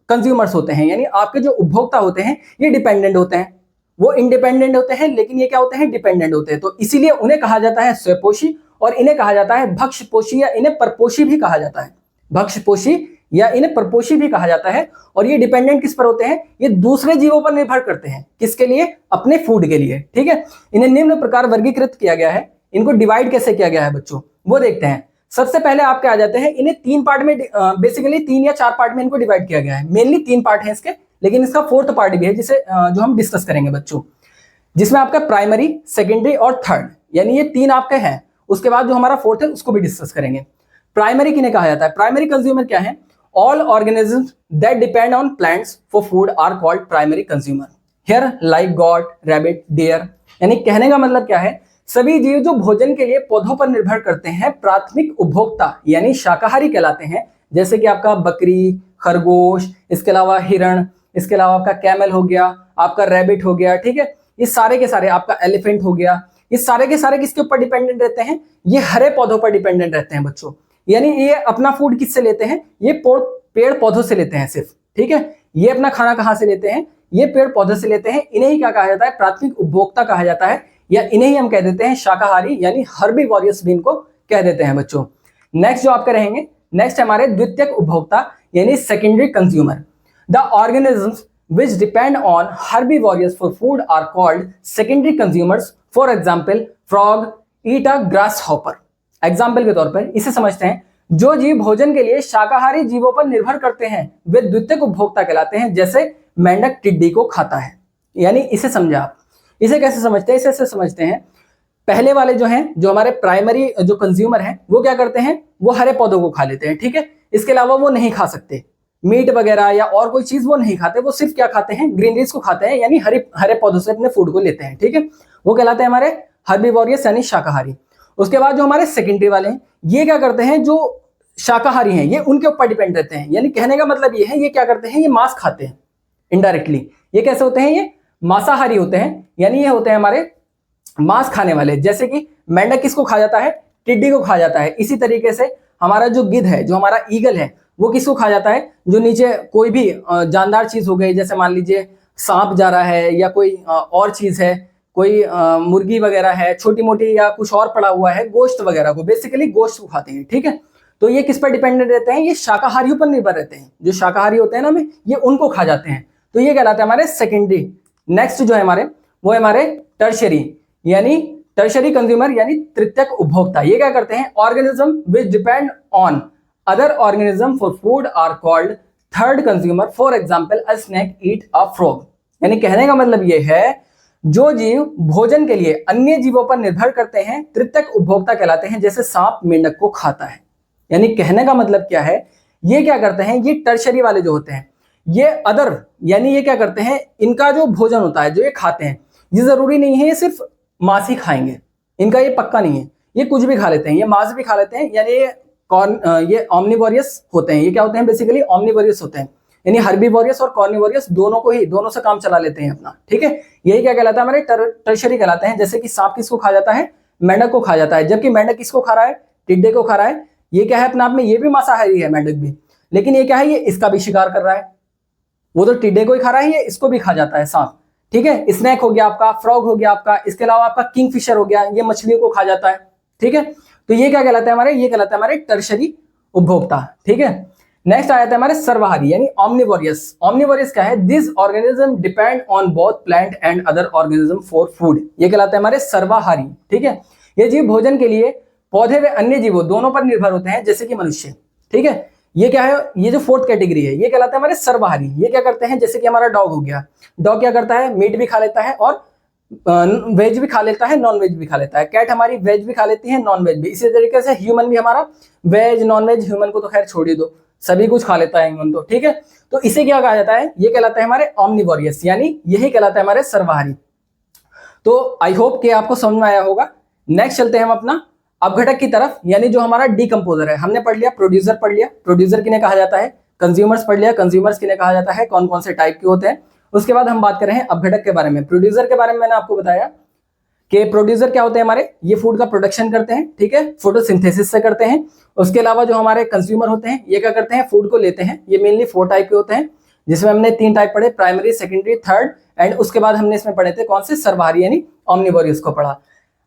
कंज्यूमर्स होते हैं यानी आपके जो उपभोक्ता होते हैं, ये डिपेंडेंट होते हैं। वो इंडिपेंडेंट होते हैं लेकिन ये क्या होते हैं? डिपेंडेंट होते हैं। तो इसीलिए उन्हें कहा जाता है स्वपोषी और इन्हें कहा जाता है भक्ष्यपोषी या इन्हें परपोषी भी कहा जाता है। भक्ष्यपोषी या इन्हें परपोषी भी कहा जाता है। और ये डिपेंडेंट किस पर होते हैं? ये दूसरे जीवों पर निर्भर करते हैं। किसके लिए? अपने फूड के लिए। ठीक है, इन्हें निम्न प्रकार वर्गीकृत किया गया है। इनको डिवाइड कैसे किया गया है बच्चों, वो देखते हैं। सबसे पहले आपके आ जाते हैं, इन्हें 3 पार्ट में, बेसिकली 3 या 4 पार्ट में इनको डिवाइड किया गया है। मेनली 3 पार्ट है इसके, लेकिन इसका 4th पार्ट भी है जिसे जो हम डिस्कस करेंगे बच्चों, जिसमें आपका प्राइमरी, सेकेंडरी और थर्ड, यानी ये 3 आपके हैं। उसके बाद जो हमारा 4th है उसको भी डिस्कस करेंगे। प्राइमरी किन्हें कहा जाता है? प्राइमरी कंज्यूमर क्या है? All organisms that depend on plants for food are called primary consumer. Here like goat, rabbit, deer. यानी कहने का मतलब क्या है? सभी जीव जो भोजन के लिए पौधों पर निर्भर करते हैं प्राथमिक उपभोक्ता यानी शाकाहारी कहलाते हैं। जैसे कि आपका बकरी, खरगोश, इसके अलावा हिरण, इसके अलावा आपका कैमल हो गया, आपका रैबिट हो गया। ठीक है, ये सारे के सारे, आपका एलिफेंट हो गया, ये सारे के सारे किसके ऊपर डिपेंडेंट रहते हैं? ये हरे पौधों पर डिपेंडेंट रहते हैं बच्चों। यानी ये अपना फूड किससे लेते हैं? ये पेड़ पौधों से लेते हैं सिर्फ। ठीक है, ये अपना खाना कहां से लेते हैं? ये पेड़ पौधों से लेते हैं। इन्हें ही क्या कहा जाता है? प्राथमिक उपभोक्ता कहा जाता है, या इन्हें ही हम कह देते हैं शाकाहारी यानी हर्बीवोरियस भी इनको कह देते हैं बच्चों। नेक्स्ट जो आपके रहेंगे, नेक्स्ट हमारे द्वितीयक उपभोक्ता यानी secondary consumer. The organisms which depend on herbivores for food are called secondary consumers. For example, frog eat a grasshopper. Example के तौर पर इसे समझते हैं, जो जीव भोजन के लिए शाकाहारी जीवों पर निर्भर करते हैं वे द्वितीयक उपभोक्ता कहलाते हैं। जैसे मेंढक टिड्डी को खाता है। यानी इसे समझे आप, इसे कैसे समझते हैं? इसे समझते हैं, पहले वाले जो हैं, जो हमारे प्राइमरी जो कंज्यूमर हैं, वो क्या करते हैं? वो हरे पौधों को खा लेते हैं। ठीक है, इसके अलावा वो नहीं खा सकते मीट वगैरह या और कोई चीज वो नहीं खाते। वो सिर्फ क्या खाते हैं? ग्रीनरीज को खाते हैं, यानी हरे पौधों से अपने फूड को लेते हैं। ठीक है, वो कहलाते हैं हमारे हर्बीवोरियस यानी शाकाहारी। उसके बाद जो हमारे सेकेंडरी वाले हैं, ये क्या करते हैं? जो शाकाहारी हैं ये उनके ऊपर डिपेंड रहते हैं। यानी कहने का मतलब ये है, ये क्या करते हैं? ये मांस खाते हैं इनडायरेक्टली। ये कैसे होते हैं? ये मांसाहारी होते हैं, यानी ये होते हैं हमारे मांस खाने वाले। जैसे कि मेंढक किसको खा जाता है? टिड्डी को खा जाता है। इसी तरीके से हमारा जो गिद्ध है, जो हमारा ईगल है, वो किसको खा जाता है? जो नीचे कोई भी जानदार चीज हो गई, जैसे मान लीजिए सांप जा रहा है या कोई और चीज है, कोई मुर्गी वगैरह है छोटी मोटी, या कुछ और पड़ा हुआ है, गोश्त वगैरह को, बेसिकली गोश्त को खाते हैं। ठीक है, तो ये किस पर डिपेंडेंट रहते हैं? ये शाकाहारियों पर निर्भर रहते हैं। जो शाकाहारी होते हैं ना में, ये उनको खा जाते हैं। तो ये कहलाते हैं हमारे सेकेंडरी। नेक्स्ट जो है हमारे, वो है हमारे टर्शरी यानी टर्शरी कंज्यूमर यानी तृतीयक उपभोक्ता। ये क्या करते हैं? Organism which depend on other organism for food are called third consumer. For example, a snake eat a frog. यानी कहने का मतलब ये है, जो जीव भोजन के लिए अन्य जीवों पर निर्भर करते हैं तृतीयक उपभोक्ता कहलाते हैं। जैसे सांप मेंढक को खाता है। यानी कहने का मतलब क्या है? ये क्या करते हैं? ये टर्शरी वाले जो होते हैं, ये अदर, यानी ये क्या करते हैं? इनका जो भोजन होता है, जो ये खाते हैं, ये जरूरी नहीं है ये सिर्फ मांस ही खाएंगे। इनका ये पक्का नहीं है, ये कुछ भी खा लेते हैं। ये मांस भी खा लेते हैं, यानी ये ऑमनिवोरियस होते हैं। ये क्या होते हैं? बेसिकली ऑमनिवोरियस होते हैं, यानी हर्बीवोरियस और कॉर्निवोरियस दोनों को ही, दोनों से काम चला लेते हैं अपना। ठीक है, यही क्या कहलाता है? हमारे टर्शरी कहलाते हैं। जैसे कि सांप किसको खा जाता है? मेंढक को खा जाता है। जबकि मेंढक किसको खा रहा है? टिड्डे को खा रहा है। ये क्या है? अपने आप में ये भी मांसाहारी है मेंढक भी, लेकिन ये क्या है? ये इसका भी शिकार कर रहा है। वो तो टिड्डे को ही खा रहा है, ये इसको भी खा जाता है सांप। ठीक है, स्नेक हो गया आपका, फ्रॉग हो गया आपका, इसके अलावा आपका किंगफिशर हो गया, ये मछलियों को खा जाता है। ठीक है, तो ये क्या कहलाता है हमारे? ये कहलाता है हमारे टर्शरी उपभोक्ता। ठीक है, नेक्स्ट आ जाता है हमारे सर्वाहारी यानी ऑमनिवोरियस। ऑमनिवोरियस क्या है? This organism depend on both plant and other organism for food. ये कहलाता है हमारे सर्वाहारी। ठीक है, ये जीव भोजन के लिए पौधे व अन्य जीवों दोनों पर निर्भर होते हैं, जैसे कि मनुष्य। ठीक है, ये क्या है? ये जो 4th कैटेगरी है, ये कहलाता है हमारे सर्वाहारी। ये क्या करते हैं? जैसे कि हमारा डॉग हो गया, डॉग क्या करता है? मीट भी खा लेता है और वेज भी खा लेता है, नॉन वेज भी खा लेता है। कैट हमारी वेज भी खा लेती है, नॉन वेज भी। इसी तरीके से ह्यूमन भी हमारा वेज नॉन वेज, ह्यूमन को तो खैर छोड़ ही दो, सभी कुछ खा लेता है ह्यूमन तो। ठीक है, तो इसे क्या कहा जाता है? ये कहलाता है हमारे ऑमनिवोरियस, यानी यही कहलाता है हमारे सर्वाहारी। तो आई होप कि आपको समझ में आया होगा। नेक्स्ट चलते हैं हम अपना अपघटक की तरफ, यानी जो हमारा डीकंपोजर है। हमने पढ़ लिया प्रोड्यूसर, पढ़ लिया प्रोड्यूसर किन्हें कहा जाता है, कंज्यूमर्स पढ़ लिया कंज्यूमर्स किन्हें कहा जाता है, कौन कौन से टाइप के होते हैं। उसके बाद हम बात कर रहे हैं अपघटक के बारे में। प्रोड्यूसर के बारे में मैंने आपको बताया के प्रोड्यूसर क्या होते हैं हमारे, ये फूड का प्रोडक्शन करते हैं, ठीक है, फोटोसिंथेसिस से करते हैं। उसके अलावा जो हमारे कंज्यूमर होते हैं ये क्या करते हैं, फूड को लेते हैं। ये मेनली 4 टाइप के होते हैं, जिसमें हमने 3 टाइप पढ़े, प्राइमरी, सेकेंडरी, थर्ड, एंड उसके बाद हमने इसमें पढ़े थे कौन से, सर्वहारी यानी ऑमनिवोरस को पढ़ा।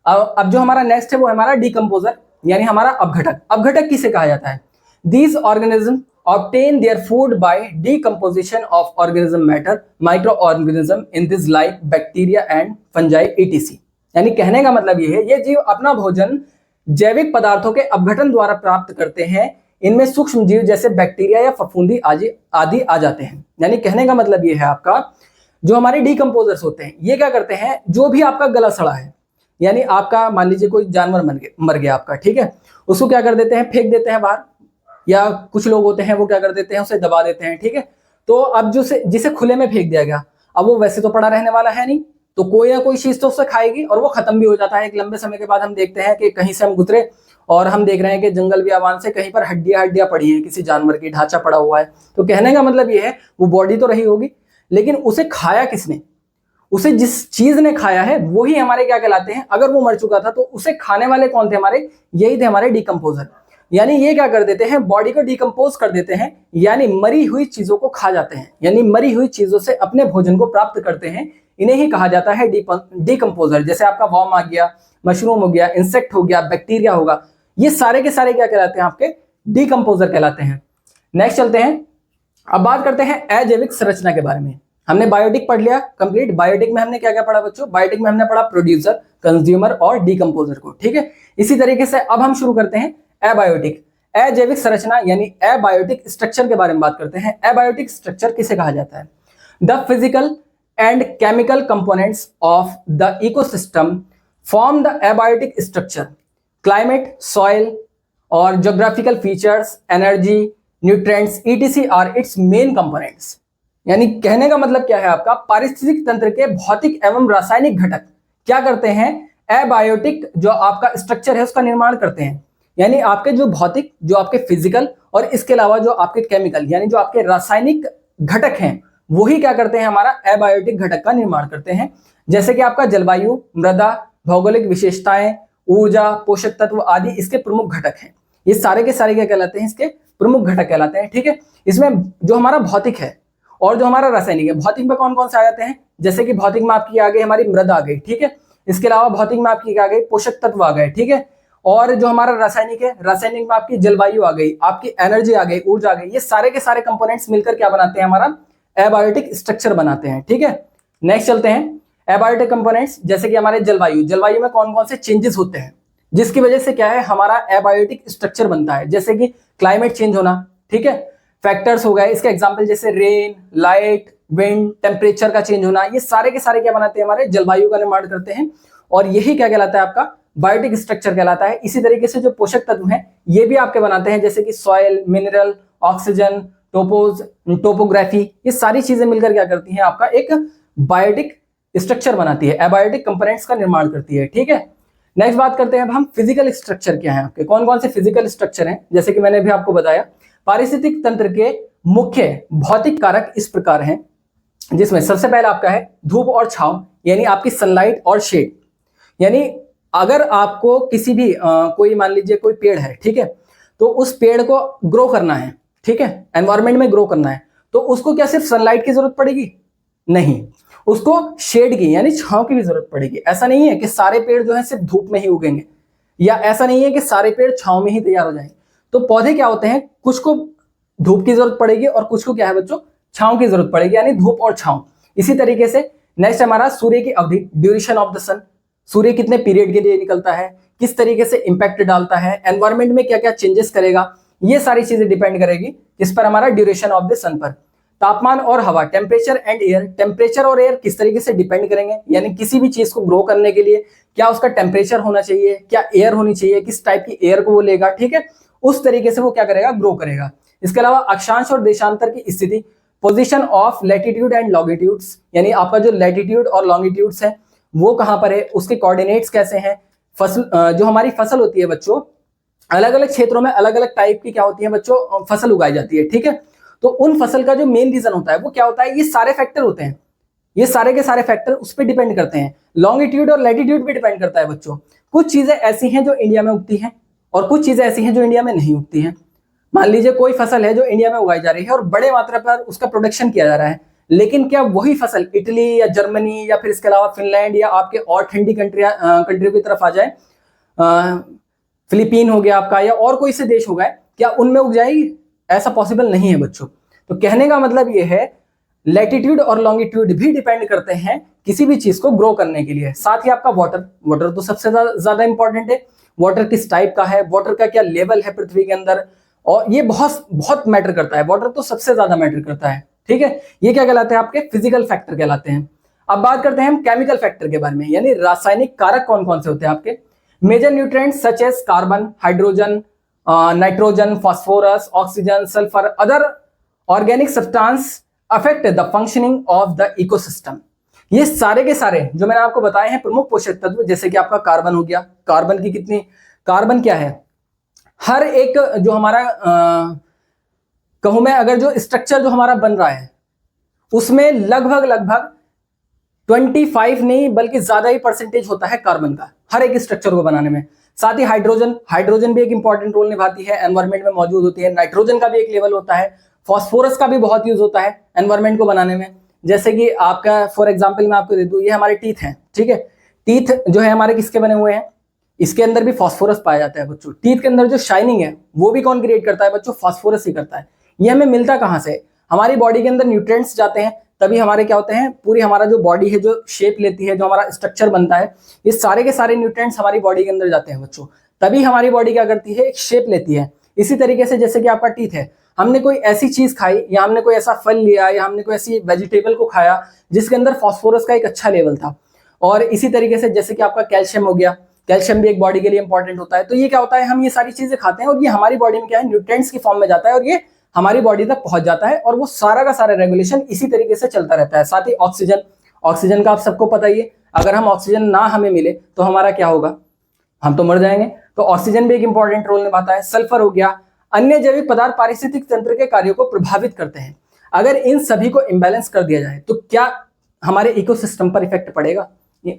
अब जो हमारा नेक्स्ट है वो हमारा डिकम्पोजर यानी हमारा अपघटक। अपघटक किसे कहा जाता है, these organism obtain their food by decomposition of organism matter, microorganism in this like bacteria and fungi etc। यानी कहने का मतलब ये है, ये जीव अपना भोजन जैविक पदार्थों के अपघटन द्वारा प्राप्त करते हैं। इनमें सूक्ष्म जीव जैसे बैक्टीरिया या फफूंदी आदि आ जाते हैं। यानी कहने का मतलब ये है आपका, जो हमारे डिकम्पोजर्स होते हैं ये क्या करते हैं, जो भी आपका गला सड़ा है, यानी आपका मान लीजिए कोई जानवर मर गया आपका, ठीक है, उसको क्या कर देते हैं, फेंक देते हैं बाहर, या कुछ लोग होते हैं वो क्या कर देते हैं, उसे दबा देते हैं, ठीक है। तो अब जिसे खुले में फेंक दिया गया, अब वो वैसे तो पड़ा रहने वाला है नहीं, तो कोई ना कोई चीज तो उससे खाएगी और वो खत्म भी हो जाता है। एक लंबे समय के बाद हम देखते हैं कि कहीं से हम गुजरे और हम देख रहे हैं कि जंगल बियाबान से कहीं पर हड्डियां पड़ी है, किसी जानवर की ढांचा पड़ा हुआ है। तो कहने का मतलब ये है, वो बॉडी तो रही होगी, लेकिन उसे खाया किसने, उसे जिस चीज ने खाया है वही हमारे क्या कहलाते हैं। अगर वो मर चुका था तो उसे खाने वाले कौन थे हमारे, यही थे हमारे डिकम्पोजर। यानी ये क्या कर देते हैं, बॉडी को डिकम्पोज कर देते हैं, यानी मरी हुई चीजों को खा जाते हैं, यानी मरी हुई चीजों से अपने भोजन को प्राप्त करते हैं। इन्हें ही कहा जाता है डिकम्पोजर। जैसे आपका वॉर्म आ गया, मशरूम हो गया, इंसेक्ट हो गया, बैक्टीरिया होगा, ये सारे के सारे क्या कहलाते हैं, आपके डिकम्पोजर कहलाते हैं। नेक्स्ट चलते हैं, अब बात करते हैं अजैविक संरचना के बारे में। हमने बायोटिक पढ़ लिया कंप्लीट। बायोटिक में हमने क्या क्या पढ़ा बच्चों, बायोटिक में हमने पढ़ा प्रोड्यूसर, कंज्यूमर और डिकम्पोजर को, ठीक है। इसी तरीके से अब हम शुरू करते हैं एबायोटिक, अजैविक संरचना यानी एबायोटिक स्ट्रक्चर के बारे में बात करते हैं। एबायोटिक स्ट्रक्चर किसे कहा जाता है, the physical and chemical components of the ecosystem form the abiotic structure. Climate, soil और geographical features, energy, nutrients etc are its main components. यानी कहने का मतलब क्या है आपका, पारिस्थितिक तंत्र के भौतिक एवं रासायनिक घटक क्या करते हैं, एबायोटिक जो आपका स्ट्रक्चर है उसका निर्माण करते हैं। यानी आपके जो भौतिक, जो आपके फिजिकल और इसके अलावा जो आपके केमिकल यानी जो आपके रासायनिक घटक हैं, वही क्या करते हैं, हमारा एबायोटिक घटक का निर्माण करते हैं। जैसे कि आपका जलवायु, मृदा, भौगोलिक विशेषताएं, ऊर्जा, पोषक तत्व आदि इसके प्रमुख घटक हैं। ये सारे के सारे क्या कहलाते हैं, इसके प्रमुख घटक कहलाते हैं, ठीक है। इसमें जो हमारा भौतिक है और जो हमारा रासायनिक है, भौतिक में कौन कौन से आ जाते हैं, जैसे कि भौतिक में आपकी आ गई हमारी मृदा आ गई, ठीक है। इसके अलावा भौतिक में आपकी आ गई पोषक तत्व आ गए, ठीक है। और जो हमारा रासायनिक है, रासायनिक में आपकी जलवायु आ गई, आपकी एनर्जी आ गई, ऊर्जा आ गई। ये सारे के सारे कंपोनेंट्स मिलकर क्या बनाते हैं, हमारा एबायोटिक स्ट्रक्चर बनाते हैं, ठीक है। नेक्स्ट चलते हैं, एबायोटिक कंपोनेंट्स जैसे कि हमारे जलवायु, जलवायु में कौन कौन से चेंजेस होते हैं जिसकी वजह से क्या है, हमारा एबायोटिक स्ट्रक्चर बनता है। जैसे कि क्लाइमेट चेंज होना, ठीक है, फैक्टर्स हो गए इसके एग्जांपल, जैसे रेन, लाइट, विंड, टेम्परेचर का चेंज होना। ये सारे के सारे क्या बनाते हैं, हमारे जलवायु का निर्माण करते हैं। और यही क्या कहलाता है, आपका बायोटिक स्ट्रक्चर कहलाता है। इसी तरीके से जो पोषक तत्व हैं ये भी आपके बनाते हैं, जैसे कि सॉइल, मिनरल, ऑक्सीजन, टोपोग्राफी, ये सारी चीजें मिलकर क्या करती हैं, आपका एक बायोटिक स्ट्रक्चर बनाती है, एबायोटिक कंपोनेंट्स का निर्माण करती है, ठीक है। नेक्स्ट बात करते हैं अब हम फिजिकल स्ट्रक्चर क्या है आपके, कौन कौन से फिजिकल स्ट्रक्चर हैं। जैसे कि मैंने भी आपको बताया, पारिस्थितिक तंत्र के मुख्य भौतिक कारक इस प्रकार हैं, जिसमें सबसे पहला आपका है धूप और छांव, यानी आपकी सनलाइट और शेड। यानी अगर आपको किसी भी कोई मान लीजिए कोई पेड़ है, ठीक है, तो उस पेड़ को ग्रो करना है, ठीक है, एनवायरमेंट में ग्रो करना है, तो उसको क्या सिर्फ सनलाइट की जरूरत पड़ेगी, नहीं, उसको शेड की यानी छांव की भी जरूरत पड़ेगी। ऐसा नहीं है कि सारे पेड़ जो है सिर्फ धूप में ही उगेंगे, या ऐसा नहीं है कि सारे पेड़ छांव में ही तैयार हो जाएंगे। तो पौधे क्या होते हैं, कुछ को धूप की जरूरत पड़ेगी और कुछ को क्या है बच्चों, छांव की जरूरत पड़ेगी, यानी धूप और छांव। इसी तरीके से नेक्स्ट हमारा सूर्य की अवधि, ड्यूरेशन ऑफ द सन, सूर्य कितने पीरियड के लिए निकलता है, किस तरीके से इंपैक्ट डालता है, एनवायरमेंट में क्या क्या चेंजेस करेगा, ये सारी चीजें डिपेंड करेगी किस पर, हमारा ड्यूरेशन ऑफ द सन पर। तापमान और हवा, टेम्परेचर एंड एयर, टेम्परेचर और एयर किस तरीके से डिपेंड करेंगे, यानी किसी भी चीज को ग्रो करने के लिए क्या उसका टेम्परेचर होना चाहिए, क्या एयर होनी चाहिए, किस टाइप की एयर को वो लेगा, ठीक है, उस तरीके से वो क्या करेगा, ग्रो करेगा। इसके अलावा अक्षांश और देशांतर की स्थिति, position of latitude and longitudes, यानी आपका जो लैटिट्यूड और लॉन्गिट्यूड्स है वो कहां पर है, उसके कोऑर्डिनेट्स कैसे हैं। फसल, जो हमारी फसल होती है बच्चों, अलग अलग क्षेत्रों में अलग अलग टाइप की क्या होती है बच्चों, फसल उगाई जाती है, ठीक है। तो उन फसल का जो मेन रीजन होता है वो क्या होता है, ये सारे फैक्टर होते हैं, ये सारे के सारे फैक्टर उस पर डिपेंड करते हैं। लॉन्गिट्यूड और लैटिट्यूड भी डिपेंड करता है बच्चों। कुछ चीजें ऐसी हैं जो इंडिया में उगती हैं और कुछ चीजें ऐसी हैं जो इंडिया में नहीं उगती हैं। मान लीजिए कोई फसल है जो इंडिया में उगाई जा रही है और बड़े मात्रा पर उसका प्रोडक्शन किया जा रहा है, लेकिन क्या वही फसल इटली या जर्मनी या फिर इसके अलावा फिनलैंड या आपके और ठंडी कंट्रियों की तरफ आ जाए, फिलीपीन हो गया आपका या और कोई से देश होगा, क्या उनमें उग जाएगी? ऐसा पॉसिबल नहीं है बच्चों। तो कहने का मतलब ये है लैटिट्यूड और लॉन्गिट्यूड भी डिपेंड करते हैं किसी भी चीज को ग्रो करने के लिए। साथ ही आपका वाटर तो सबसे ज्यादा इंपॉर्टेंट है। वाटर किस टाइप का है, वाटर का क्या लेवल है पृथ्वी के अंदर, और ये बहुत बहुत मैटर करता है। वाटर तो सबसे ज्यादा मैटर करता है, ठीक है। ये क्या कहलाते हैं? आपके फिजिकल फैक्टर कहलाते हैं। अब बात करते हैं हम केमिकल फैक्टर के बारे में, यानी रासायनिक कारक कौन कौन से होते हैं आपके। Major nutrients such as carbon, hydrogen, nitrogen, phosphorus, oxygen, sulphur, other organic substance affect the functioning of the ecosystem. ये सारे के सारे जो मैंने आपको बताए हैं प्रमुख पोषक तत्व, जैसे कि आपका कार्बन हो गया। कार्बन क्या है? हर एक जो हमारा कहूं मैं, अगर जो स्ट्रक्चर जो हमारा बन रहा है उसमें लगभग 25 नहीं बल्कि ज्यादा ही परसेंटेज होता है कार्बन का हर एक स्ट्रक्चर को बनाने में। साथ ही हाइड्रोजन भी एक इंपॉर्टेंट रोल निभाती है, एनवायरमेंट में मौजूद होती है। नाइट्रोजन का भी एक लेवल होता है। फॉस्फोरस का भी बहुत यूज होता है एनवायरमेंट को बनाने में। जैसे कि आपका फॉर एग्जांपल मैं आपको दे दूं, ये हमारे टीथ हैं, ठीक है। टीथ जो है हमारे किसके बने हुए हैं? इसके अंदर भी फॉस्फोरस पाया जाता है बच्चों। टीथ के अंदर जो शाइनिंग है वो भी कौन क्रिएट करता है बच्चों? फॉस्फोरस ही करता है। ये हमें मिलता कहां से? हमारी बॉडी के अंदर न्यूट्रिएंट्स जाते हैं, तभी हमारे क्या होते हैं, पूरी हमारा जो बॉडी है जो शेप लेती है, जो हमारा स्ट्रक्चर बनता है, ये सारे के सारे न्यूट्रिएंट्स हमारी बॉडी के अंदर जाते हैं बच्चों, तभी हमारी बॉडी क्या करती है, एक शेप लेती है। इसी तरीके से जैसे कि आपका टीथ है, हमने कोई ऐसी चीज खाई या हमने कोई ऐसा फल लिया या हमने कोई ऐसी वेजिटेबल को खाया जिसके अंदर फॉस्फोरस का एक अच्छा लेवल था। और इसी तरीके से जैसे कि आपका कैल्शियम हो गया, कैल्शियम भी एक बॉडी के लिए इंपॉर्टेंट होता है। तो ये क्या होता है, हम ये सारी चीजें खाते हैं और ये हमारी बॉडी में क्या है, न्यूट्रिएंट्स की फॉर्म में जाता है और ये हमारी बॉडी तक पहुंच जाता है और वो सारा का सारा रेगुलेशन इसी तरीके से चलता रहता है। साथ ही ऑक्सीजन का आप सबको पता ही है, अगर हम ऑक्सीजन ना हमें मिले तो हमारा क्या होगा, हम तो मर जाएंगे। तो ऑक्सीजन भी एक इंपॉर्टेंट रोल निभाता है। सल्फर हो गया। अन्य जैविक पदार्थ पारिस्थितिक तंत्र के कार्यों को प्रभावित करते हैं। अगर इन सभी को इम्बैलेंस कर दिया जाए तो क्या हमारे इकोसिस्टम पर इफेक्ट पड़ेगा?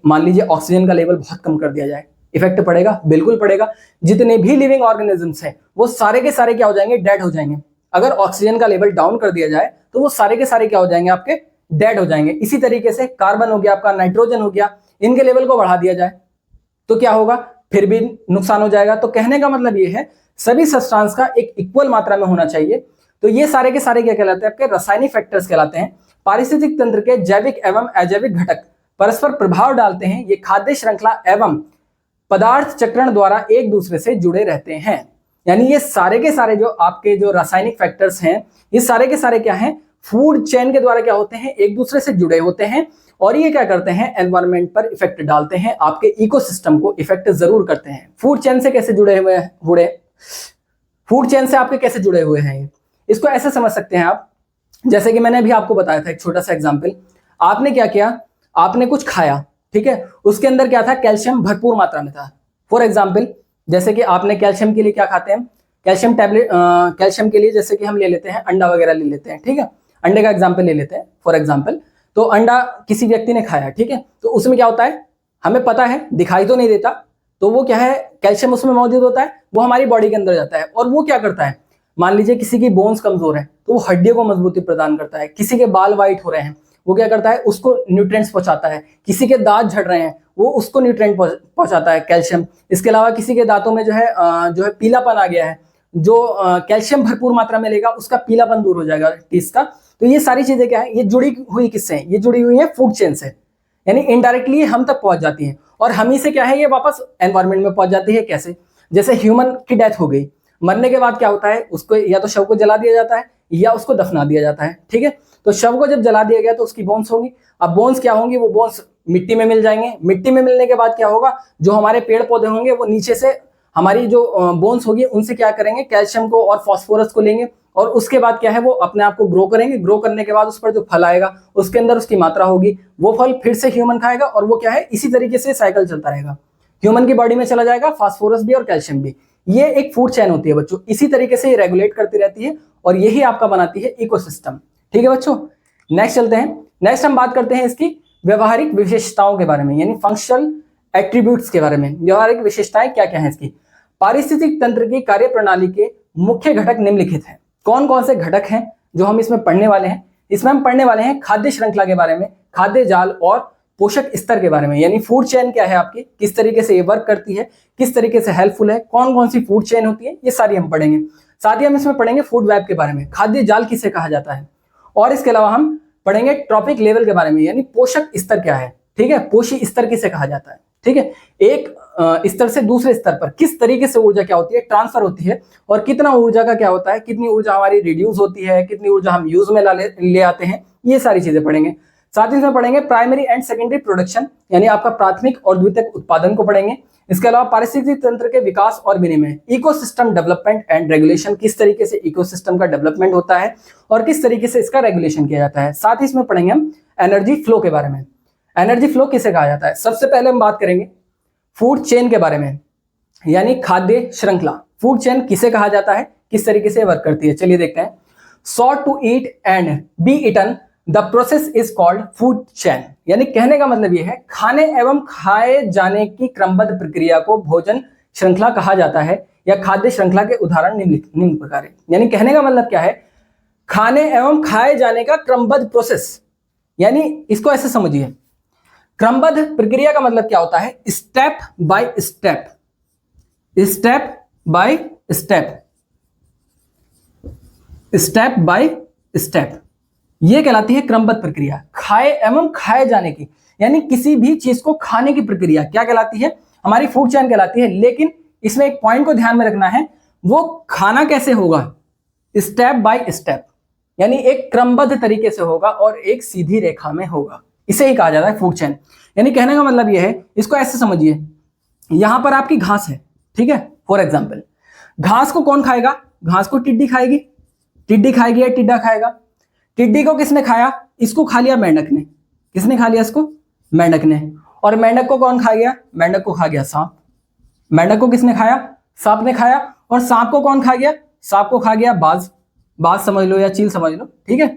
मान लीजिए ऑक्सीजन का लेवल बहुत कम कर दिया जाए, इफेक्ट पड़ेगा? बिल्कुल पड़ेगा। जितने भी लिविंग ऑर्गेनिजम्स हैं वो सारे के सारे क्या हो जाएंगे, डेड हो जाएंगे। अगर ऑक्सीजन का लेवल डाउन कर दिया जाए तो वो सारे के सारे क्या हो जाएंगे, आपके डेड हो जाएंगे। इसी तरीके से कार्बन हो गया, आपका नाइट्रोजन हो गया, इनके लेवल को बढ़ा दिया जाए तो क्या होगा, फिर भी नुकसान हो जाएगा। तो कहने का मतलब ये है सभी सब्सटेंस का एक इक्वल मात्रा में होना चाहिए। तो ये सारे के सारे क्या कहलाते हैं, आपके रासायनिक फैक्टर्स कहलाते हैं। पारिस्थितिक तंत्र के जैविक एवं अजैविक घटक परस्पर प्रभाव डालते हैं। ये खाद्य श्रृंखला एवं पदार्थ चक्रण द्वारा एक दूसरे से जुड़े रहते हैं। यानी ये सारे के सारे जो आपके जो रासायनिक फैक्टर्स हैं, ये सारे के सारे क्या हैं, फूड चेन के द्वारा क्या होते हैं, एक दूसरे से जुड़े होते हैं और ये क्या करते हैं, एनवायरनमेंट पर इफेक्ट डालते हैं, आपके इकोसिस्टम को इफेक्ट जरूर करते हैं। फूड चेन से कैसे जुड़े हुए हैं, फूड चेन से आपके कैसे जुड़े हुए हैं, इसको ऐसे समझ सकते हैं आप। जैसे कि मैंने अभी आपको बताया था एक छोटा सा एग्जाम्पल, आपने क्या किया, आपने कुछ खाया, ठीक है, उसके अंदर क्या था, कैल्शियम भरपूर मात्रा में था। फॉर एग्जाम्पल जैसे कि आपने कैल्शियम के लिए क्या खाते हैं, कैल्शियम टैबलेट, कैल्शियम के लिए जैसे कि हम ले लेते हैं अंडा वगैरह ले लेते हैं, ठीक है, अंडे का एग्जाम्पल ले लेते हैं फॉर एग्जाम्पल। तो अंडा किसी व्यक्ति ने खाया, ठीक है, तो उसमें क्या होता है, हमें पता है, दिखाई तो नहीं देता, तो वो क्या है, कैल्शियम उसमें मौजूद होता है, वो हमारी बॉडी के अंदर जाता है और वो क्या करता है, मान लीजिए किसी की बोन्स कमजोर है तो वो हड्डियों को मजबूती प्रदान करता है। किसी के बाल वाइट हो रहे हैं, वो क्या करता है, उसको न्यूट्रिएंट्स पहुंचाता है। किसी के दांत झड़ रहे हैं, वो उसको न्यूट्रिएंट पहुंचाता है, कैल्शियम। इसके अलावा किसी के दांतों में जो है पीलापन आ गया है, जो कैल्शियम भरपूर मात्रा में लेगा उसका पीलापन दूर हो जाएगा टीथ का। तो ये सारी चीजें क्या है, ये जुड़ी हुई किससे हैं, ये जुड़ी हुई है फूड चेन से, यानी इनडायरेक्टली हम तक पहुंच जाती है और हम ही से क्या है, ये वापस एनवायरमेंट में पहुंच जाती है। कैसे, जैसे ह्यूमन की डेथ हो गई, मरने के बाद क्या होता है, उसको या तो शव को जला दिया जाता है या उसको दफना दिया जाता है, ठीक है। तो शव को जब जला दिया गया तो उसकी बोन्स होंगी। अब बोन्स क्या होंगी, वो बोन्स मिट्टी में मिल जाएंगे। मिट्टी में मिलने के बाद क्या होगा, जो हमारे पेड़ पौधे होंगे वो नीचे से हमारी जो बोन्स होगी उनसे क्या करेंगे, कैल्शियम को और फॉस्फोरस को लेंगे और उसके बाद क्या है, वो अपने आप को ग्रो करेंगे। ग्रो करने के बाद उस पर जो फल आएगा उसके अंदर उसकी मात्रा होगी, वो फल फिर से ह्यूमन खाएगा और वो क्या है, इसी तरीके से साइकिल चलता रहेगा। ह्यूमन की बॉडी में चला जाएगा फास्फोरस भी और कैल्शियम भी। ये एक फूड चेन होती है बच्चों, इसी तरीके से ये रेगुलेट करती रहती है और यही आपका बनाती है इकोसिस्टम। ठीक है बच्चों, नेक्स्ट चलते हैं। नेक्स्ट हम बात करते हैं इसकी व्यवहारिक विशेषताओं के बारे में, यानी फंक्शनल एट्रीब्यूट्स के बारे में। व्यवहारिक विशेषताएं क्या क्या है इसकी? पारिस्थितिक तंत्र की कार्यप्रणाली के मुख्य घटक निम्नलिखित हैं। कौन कौन से घटक हैं जो हम इसमें पढ़ने वाले हैं? इसमें हम पढ़ने वाले हैं खाद्य श्रृंखला के बारे में, खाद्य जाल और पोषक स्तर के बारे में, यानी फूड चेन क्या है आपकी, किस तरीके से ये वर्क करती है, किस तरीके से हेल्पफुल है, कौन कौन सी फूड चेन होती है, ये सारी हम पढ़ेंगे। साथ ही हम इसमें पढ़ेंगे फूड वेब के बारे में, खाद्य जाल किसे कहा जाता है, और इसके अलावा हम पढ़ेंगे ट्रॉपिक लेवल के बारे में, यानी पोषक स्तर क्या है, ठीक है, पोषी स्तर किसे कहा जाता है, ठीक है, एक स्तर से दूसरे स्तर पर किस तरीके से ऊर्जा क्या होती है, ट्रांसफर होती है, और कितना ऊर्जा का क्या होता है, कितनी ऊर्जा हमारी रिड्यूस होती है, कितनी ऊर्जा हम यूज में ले आते हैं, ये सारी चीजें पढ़ेंगे। साथ ही इसमें पढ़ेंगे प्राइमरी एंड सेकेंडरी प्रोडक्शन, यानी आपका प्राथमिक और द्वितीयक उत्पादन को पढ़ेंगे। इसके अलावा पारिस्थितिक तंत्र के विकास और विनिमय, इकोसिस्टम डेवलपमेंट एंड रेगुलेशन, किस तरीके से इकोसिस्टम का डेवलपमेंट होता है और किस तरीके से इसका रेगुलेशन किया जाता है। साथ ही इसमें पढ़ेंगे हम एनर्जी फ्लो के बारे में, एनर्जी फ्लो किसे कहा जाता है। सबसे पहले हम बात करेंगे फूड चेन के बारे में, यानी खाद्य श्रृंखला, फूड चेन किसे कहा जाता है, किस तरीके से वर्क करती है, चलिए देखते हैं। Sought to eat and be eaten the process is called food chain, यानी कहने का मतलब यह है खाने एवं खाए जाने की क्रमबद्ध प्रक्रिया को भोजन श्रृंखला कहा जाता है, या खाद्य श्रृंखला के उदाहरण निम्न प्रकार है। यानी कहने का मतलब क्या है, खाने एवं खाए जाने का क्रमबद्ध प्रोसेस, यानी इसको ऐसे समझिए, क्रमबद्ध प्रक्रिया का मतलब क्या होता है, step by step, step by step, step by step, यह कहलाती है क्रमबद्ध प्रक्रिया। खाए एवं खाए जाने की, यानी किसी भी चीज को खाने की प्रक्रिया क्या कहलाती है, हमारी फूड चेन कहलाती है। लेकिन इसमें एक पॉइंट को ध्यान में रखना है, वो खाना कैसे होगा, स्टेप बाय स्टेप, यानी एक क्रमबद्ध तरीके से होगा और एक सीधी रेखा में होगा, इसे ही कहा जाता है फूड चेन। यानी कहने का मतलब यह है, इसको ऐसे समझिए, यहां पर आपकी घास है, ठीक है, फॉर एग्जाम्पल, घास को कौन खाएगा, घास को टिड्डी खाएगी, टिड्डी खाएगी या टिड्डा खाएगा। टिड्डी को किसने खाया, इसको खा लिया मेंढक ने, किसने खा लिया इसको, मेंढक ने, और मेंढक को कौन खा गया, मेंढक को खा गया सांप, मेंढक को किसने खाया, सांप ने खाया, और सांप को कौन खा गया, सांप को खा गया बाज, बाज समझ लो या चील समझ लो, ठीक है,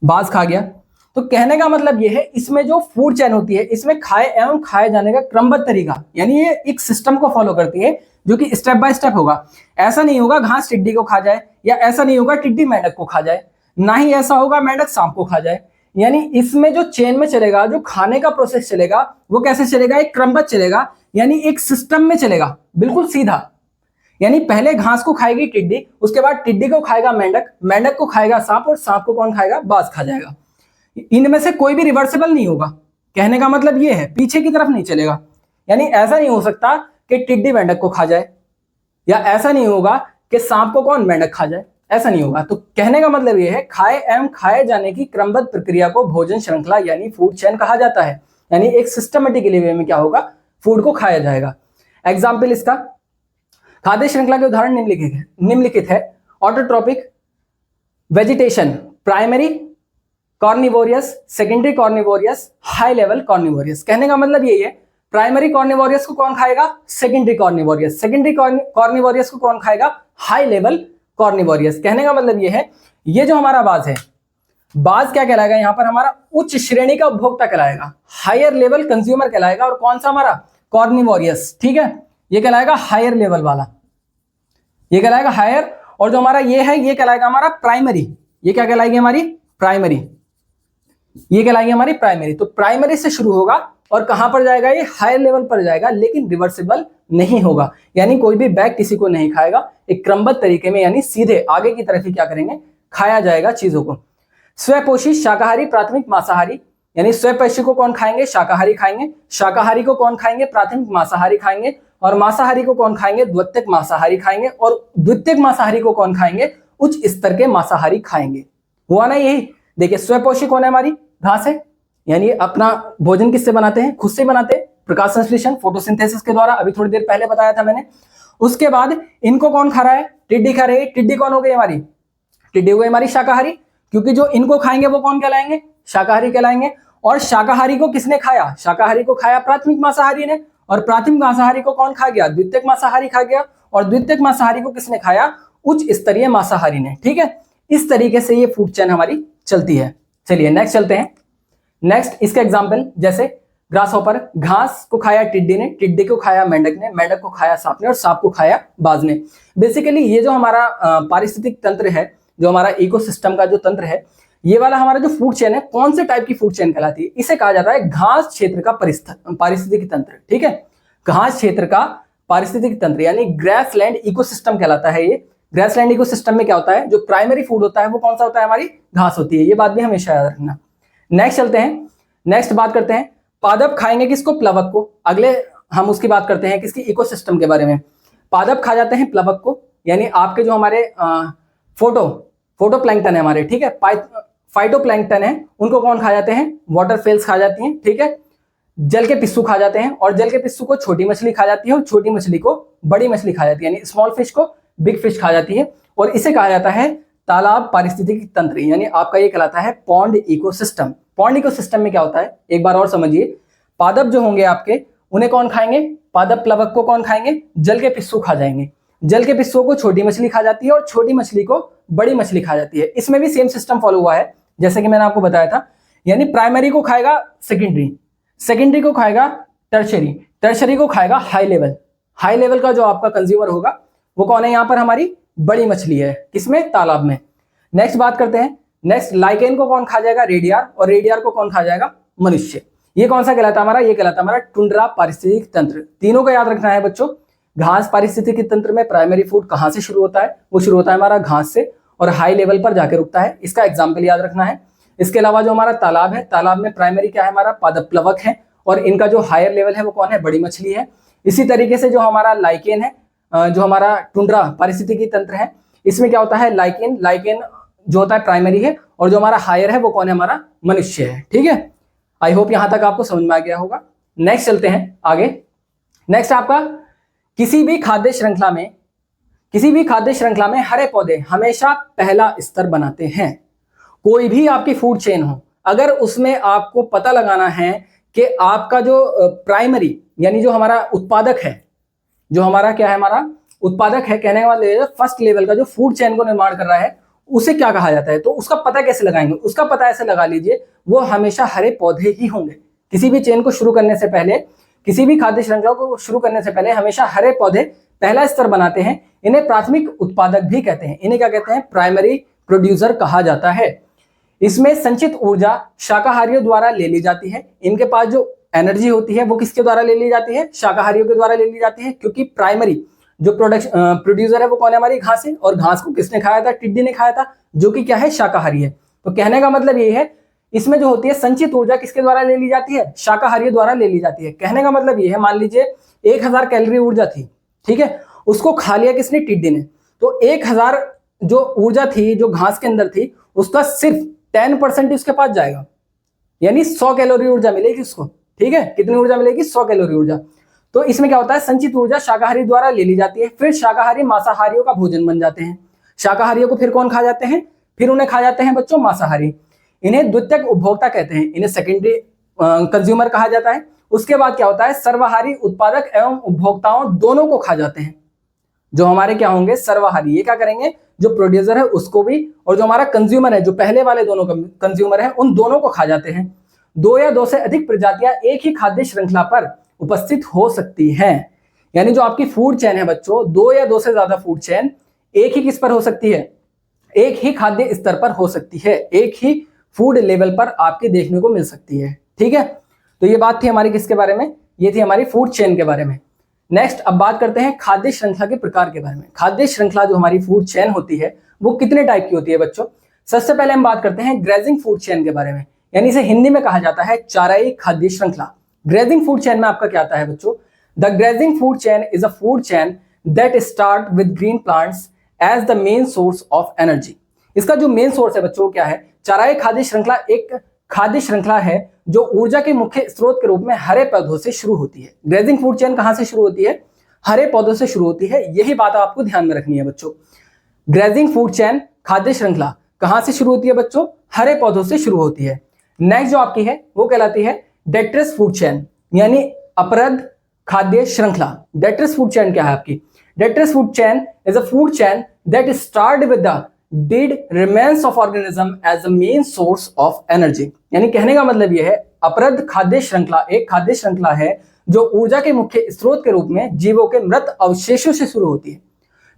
बाज खा गया। तो कहने का मतलब यह है, इसमें जो फूड चेन होती है, इसमें खाए एवं खाए जाने का क्रमबद्ध तरीका, यानी ये एक सिस्टम को फॉलो करती है जो कि स्टेप बाय स्टेप होगा। ऐसा नहीं होगा घास टिड्डी को खा जाए, या ऐसा नहीं होगा टिड्डी मेंढक को खा जाए, ना ही ऐसा होगा मेंढक सांप को खा जाए। यानी इसमें जो चेन में चलेगा, जो खाने का प्रोसेस चलेगा, वो कैसे चलेगा, एक क्रमबद्ध चलेगा, यानी एक सिस्टम में चलेगा, बिल्कुल सीधा। यानी पहले घास को खाएगी टिड्डी, उसके बाद टिड्डी को खाएगा मेंढक, मेंढक को खाएगा सांप, और सांप को कौन खाएगा, बाज खा जाएगा। इनमें से कोई भी रिवर्सिबल नहीं होगा। कहने का मतलब ये है, पीछे की तरफ नहीं चलेगा। यानी ऐसा नहीं हो सकता कि टिड्डी मेंढक को खा जाए, या ऐसा नहीं होगा कि सांप को कौन मेंढक खा जाए, ऐसा नहीं होगा। तो कहने का मतलब यह है, खाए एवं खाए जाने की क्रमबद्ध प्रक्रिया को भोजन श्रृंखला यानी फूड चेन कहा जाता है। यानी एक सिस्टमेटिकली वे में क्या होगा, फूड को खाया जाएगा। एग्जाम्पल इसका, खाद्य श्रृंखला के उदाहरण निम्नलिखित है। Autotrophic vegetation, primary carnivorous, secondary carnivorous, high level carnivorous. कहने का मतलब यही है, प्राइमरी कॉर्निवोरियस को कौन खाएगा, सेकेंडरी कॉर्निवोरियस, सेकेंडरी कॉर्निवोरियस को कौन खाएगा, हाई लेवल कॉर्निवोरियस। कहने का मतलब यह है, ये जो हमारा बाज है, बाज क्या कहलाएगा, यहां पर हमारा उच्च श्रेणी का उपभोक्ता कहलाएगा, हायर लेवल कंज्यूमर कहलाएगा। और कौन सा हमारा, कॉर्निवोरियस, ठीक है, ये कहलाएगा हायर लेवल वाला, ये कहलाएगा हायर। और जो हमारा ये है, ये कहलाएगा हमारा प्राइमरी, ये क्या कहलाएगी हमारी, प्राइमरी, ये कहलाएगी हमारी प्राइमरी। तो प्राइमरी से शुरू होगा और कहां पर जाएगा, ये हायर लेवल पर जाएगा, लेकिन रिवर्सिबल नहीं होगा। यानी कोई भी बैग किसी को नहीं खाएगा, एक क्रमबद्ध तरीके में, यानी सीधे आगे की तरफ ही क्या करेंगे, खाया जाएगा चीजों को। स्वपोषी शाकाहारी, प्राथमिक मांसाहारी, यानी स्वपोषी को कौन खाएंगे, शाकाहारी खाएंगे, शाकाहारी को कौन खाएंगे, प्राथमिक मांसाहारी खाएंगे, और मांसाहारी को कौन खाएंगे, द्वितीयक मांसाहारी खाएंगे, और द्वितीयक मांसाहारी को कौन खाएंगे, उच्च स्तर के मांसाहारी खाएंगे। हुआ ना यही। देखिए स्वपोषी कौन है, हमारी घास है, यानी अपना भोजन किससे बनाते हैं, खुद से बनाते हैं, प्रकाश संश्लेषण, फोटोसिंथेसिस के द्वारा, अभी थोड़ी देर पहले बताया था मैंने। उसके बाद इनको कौन खा रहा है, टिड्डी खा रही है। टिड्डी कौन हो गई हमारी, टिड्डी हो गई हमारी शाकाहारी, क्योंकि जो इनको खाएंगे वो कौन कहलाएंगे, शाकाहारी कहलाएंगे। और शाकाहारी को किसने खाया, शाकाहारी को खाया प्राथमिक मांसाहारी ने, और प्राथमिक मांसाहारी को कौन खा गया, द्वितीयक मांसाहारी खा गया, और द्वितीयक मांसाहारी को किसने खाया, उच्च स्तरीय मांसाहारी ने। ठीक है, इस तरीके से ये फूड चेन हमारी चलती है। चलिए नेक्स्ट चलते हैं। नेक्स्ट इसका एग्जाम्पल, जैसे ग्रास हॉपर, घास को खाया टिड्डी ने, टिड्डी को खाया मेंढक ने, मेंढक को खाया सांप ने और सांप को खाया बाज ने। बेसिकली ये जो हमारा पारिस्थितिक तंत्र है, जो हमारा इकोसिस्टम का जो तंत्र है, ये वाला हमारा जो फूड चेन है, कौन से टाइप की फूड चेन कहलाती है? इसे कहा जाता है घास क्षेत्र का पारिस्थितिक तंत्र। ठीक है, घास क्षेत्र का पारिस्थितिक तंत्र यानी ग्रासलैंड इकोसिस्टम कहलाता है ये। ग्रासलैंड इकोसिस्टम में क्या होता है, जो प्राइमरी फूड होता है वो कौन सा होता है? हमारी घास होती है। ये बात भी हमेशा याद रखना। नेक्स्ट चलते हैं, नेक्स्ट बात करते हैं, पादप खाएंगे किसको? प्लवक को। अगले हम उसकी बात करते हैं किसकी? इकोसिस्टम के बारे में। पादप खा जाते हैं प्लवक को, यानी आपके जो हमारे फोटोप्लैंक्टन है हमारे, ठीक है, फाइटोप्लैंक्टन है, उनको कौन खा जाते हैं? वाटर फेल्स खा जाती हैं। ठीक है, जल के पिस्सू खा जाते हैं, और जल के पिस्सू को छोटी मछली खा जाती है, और छोटी मछली को बड़ी मछली खा जाती है, यानी स्मॉल फिश को बिग फिश खा जाती है। और इसे कहा जाता है तालाब पारिस्थितिकी तंत्र, यानी आपका ये कहलाता है पॉन्ड इकोसिस्टम। पॉन्ड इकोसिस्टम में क्या होता है, एक बार और समझिए। पादप जो होंगे आपके, उन्हें कौन खाएंगे? पादप प्लवक को कौन खाएंगे? जल के पिस्सू खा जाएंगे। जल के पिस्सू को छोटी मछली खा जाती है, और छोटी मछली को बड़ी मछली खा जाती है। इसमें भी सेम सिस्टम फॉलो हुआ है जैसे कि मैंने आपको बताया था, यानी प्राइमरी को खाएगा सेकेंडरी, सेकेंडरी को खाएगा टर्शरी, टर्शरी को खाएगा हाई लेवल। हाई लेवल का जो आपका कंज्यूमर होगा वो कौन है? यहाँ पर हमारी बड़ी मछली है। किसमें? तालाब में। नेक्स्ट बात करते हैं, नेक्स्ट लाइकेन को कौन खा जाएगा? रेडियार, और रेडियार को कौन खा जाएगा? मनुष्य। ये कौन सा कहलाता है हमारा? ये कहलाता है हमारा टुंड्रा पारिस्थितिक तंत्र। तीनों का याद रखना है बच्चों। घास पारिस्थितिकी तंत्र में प्राइमरी फूड कहां से शुरू होता है? वो शुरू होता है हमारा घास से, और हाई लेवल पर जाकर रुकता है। इसका एग्जाम्पल याद रखना है। इसके अलावा जो हमारा तालाब है, तालाब में प्राइमरी क्या है? हमारा पादप प्लवक है, और इनका जो हायर लेवल है वो कौन है? बड़ी मछली है। इसी तरीके से जो हमारा लाइकेन है, जो हमारा टुंड्रा पारिस्थितिकी तंत्र है, इसमें क्या होता है? लाइकेन, लाइकेन जो होता है प्राइमरी है, और जो हमारा हायर है वो कौन है? हमारा मनुष्य है। ठीक है, आई होप यहां तक आपको समझ में आ गया होगा। नेक्स्ट चलते हैं आगे। नेक्स्ट आपका, किसी भी खाद्य श्रृंखला में हरे पौधे हमेशा पहला स्तर बनाते हैं। कोई भी आपकी फूड चेन हो, अगर उसमें आपको पता लगाना है कि आपका जो प्राइमरी यानी जो हमारा उत्पादक है, जो हमारा क्या है? हमारा उत्पादक है, कहने का मतलब फर्स्ट लेवल का जो फूड चेन को निर्माण कर रहा है, उसे क्या कहा जाता है? तो उसका पता कैसे लगाएंगे? उसका पता ऐसे लगा लीजिए, वो हमेशा हरे पौधे ही होंगे। किसी भी चेन को शुरू करने से पहले, किसी भी खाद्य श्रृंखला को शुरू करने से पहले हमेशा हरे पौधे पहला स्तर बनाते हैं। इन्हें प्राथमिक उत्पादक भी कहते हैं। इन्हें क्या कहते हैं? प्राइमरी प्रोड्यूसर कहा जाता है। इसमें संचित ऊर्जा शाकाहारियों द्वारा ले ली जाती है। इनके पास जो एनर्जी होती है वो किसके द्वारा ले ली जाती है? शाकाहारियों के द्वारा ले ली जाती है, क्योंकि प्राइमरी जो प्रोड्यूसर है वो कौन है? हमारी घास है, और घास को किसने खाया था? टिड्डी ने खाया था, जो कि क्या है? शाकाहारी है। तो कहने का मतलब ये है, इसमें जो होती है संचित ऊर्जा किसके द्वारा ले ली जाती है? शाकाहारियों द्वारा ले ली जाती है। कहने का मतलब ये है, मान लीजिए 1000 कैलोरी ऊर्जा थी, ठीक है, उसको खा लिया किसने? टिड्डी ने। तो 1000 जो ऊर्जा थी, जो घास के अंदर थी, उसका सिर्फ 10% उसके पास जाएगा, यानी 100 कैलोरी ऊर्जा मिलेगी उसको। ठीक है, कितनी ऊर्जा मिलेगी? 100 कैलोरी ऊर्जा। तो इसमें क्या होता है? संचित ऊर्जा शाकाहारी द्वारा ले ली जाती है। फिर शाकाहारी मांसाहारियों का भोजन बन जाते हैं। शाकाहारियों को फिर कौन खा जाते हैं? फिर उन्हें खा जाते हैं बच्चों मांसाहारी। इन्हें द्वितीयक उपभोक्ता कहते हैं, इन्हें सेकेंडरी कंज्यूमर कहा जाता है। उसके बाद क्या होता है? सर्वाहारी उत्पादक एवं उपभोक्ताओं दोनों को खा जाते हैं। जो हमारे क्या होंगे? सर्वाहारी। ये क्या करेंगे? जो प्रोड्यूसर है उसको भी, और जो हमारा कंज्यूमर है, जो पहले वाले दोनों कंज्यूमर है, उन दोनों को खा जाते हैं। 2 या 2 से अधिक प्रजातियां एक ही खाद्य श्रृंखला पर उपस्थित हो सकती हैं। यानी जो आपकी फूड चेन है बच्चों, 2 या 2 से ज्यादा फूड चेन एक ही किस पर हो सकती है? एक ही खाद्य स्तर पर हो सकती है, एक ही फूड लेवल पर आपके देखने को मिल सकती है। ठीक है, तो ये बात थी हमारी किसके बारे में? ये थी हमारी फूड चेन के बारे में। नेक्स्ट अब बात करते हैं खाद्य श्रृंखला के प्रकार के बारे में। खाद्य श्रृंखला जो हमारी फूड चेन होती है वो कितने टाइप की होती है बच्चों? सबसे पहले हम बात करते हैं ग्रेजिंग फूड चेन के बारे में, यानी इसे हिंदी में कहा जाता है चाराई खाद्य श्रृंखला। ग्रेजिंग फूड चेन में आपका क्या आता है बच्चों? The grazing food chain is a food chain that start with green plants as the main source of energy. इसका जो मेन सोर्स है बच्चों क्या है? चाराई खाद्य श्रृंखला एक खाद्य श्रृंखला है जो ऊर्जा के मुख्य स्रोत के रूप में हरे पौधों से शुरू होती है। ग्रेजिंग फूड चेन कहां से शुरू होती है? हरे पौधों से शुरू होती है। यही बात आपको ध्यान में रखनी है बच्चों। ग्रेजिंग फूड चेन खाद्य श्रृंखला कहां से शुरू होती है बच्चों? हरे पौधों से शुरू होती है। नेक्स्ट जो आपकी है वो कहलाती है डेट्रस फूड चेन, यानी अपरद खाद्य श्रृंखला। डेट्रस फूड चेन क्या है आपकी? Detritus food chain is a food chain that start with the dead remains of organism as a main source of energy. यानी कहने का मतलब यह है अपरद खाद्य श्रृंखला एक खाद्य श्रृंखला है जो ऊर्जा के मुख्य स्रोत के रूप में जीवों के मृत अवशेषों से शुरू होती है।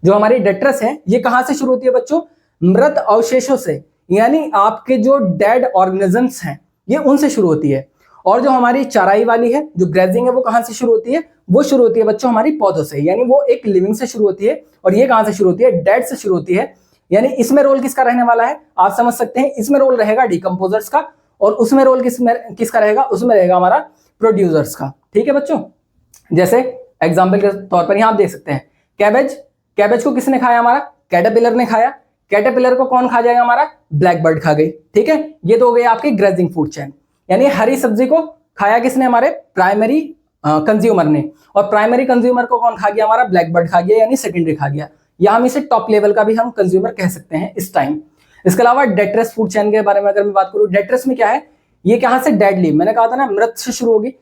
जो हमारी डेट्रस है ये कहां से शुरू होती है बच्चों? मृत अवशेषों से, यानी आपके जो डेड ऑर्गेनिजम्स हैं ये उनसे शुरू होती है। और जो हमारी चराई वाली है, जो ग्रेजिंग है, वो कहां से शुरू होती है? वो शुरू होती है बच्चों हमारी पौधों से, यानी वो एक लिविंग से शुरू होती है। और ये कहां से शुरू होती है? डेड से शुरू होती है। यानी इसमें रोल किसका रहने वाला है आप समझ सकते हैं, इसमें रोल रहेगा डिकम्पोजर्स का, और उसमें रोल किसका रहेगा? उसमें रहेगा हमारा प्रोड्यूसर्स का। ठीक है बच्चों, जैसे एग्जाम्पल के तौर पर यहां आप देख सकते हैं कैबेज, कैबेज को किसने खाया? हमारा कैटरपिलर ने खाया। कैटरपिलर को कौन खा जाएगा? हमारा ब्लैक बर्ड खा गई। ठीक है, ये तो हो गई आपकी ग्रेजिंग फूड चेन। यानी हरी सब्जी को खाया किसने? हमारे प्राइमरी कंज्यूमर ने। और प्राइमरी कंज्यूमर को कौन खा गया? हमारा ब्लैक बर्ड खा गया, यानी सेकेंडरी खा गया। या हम इसे टॉप लेवल का भी हम कंज्यूमर कह सकते हैं इस टाइम। इसके अलावा डेट्रस फूड चेन के बारे में अगर मैं बात करूं, डेट्रस में क्या है? ये कहां से? डेड लीफ, मैंने कहा था ना मृत से शुरू होगी।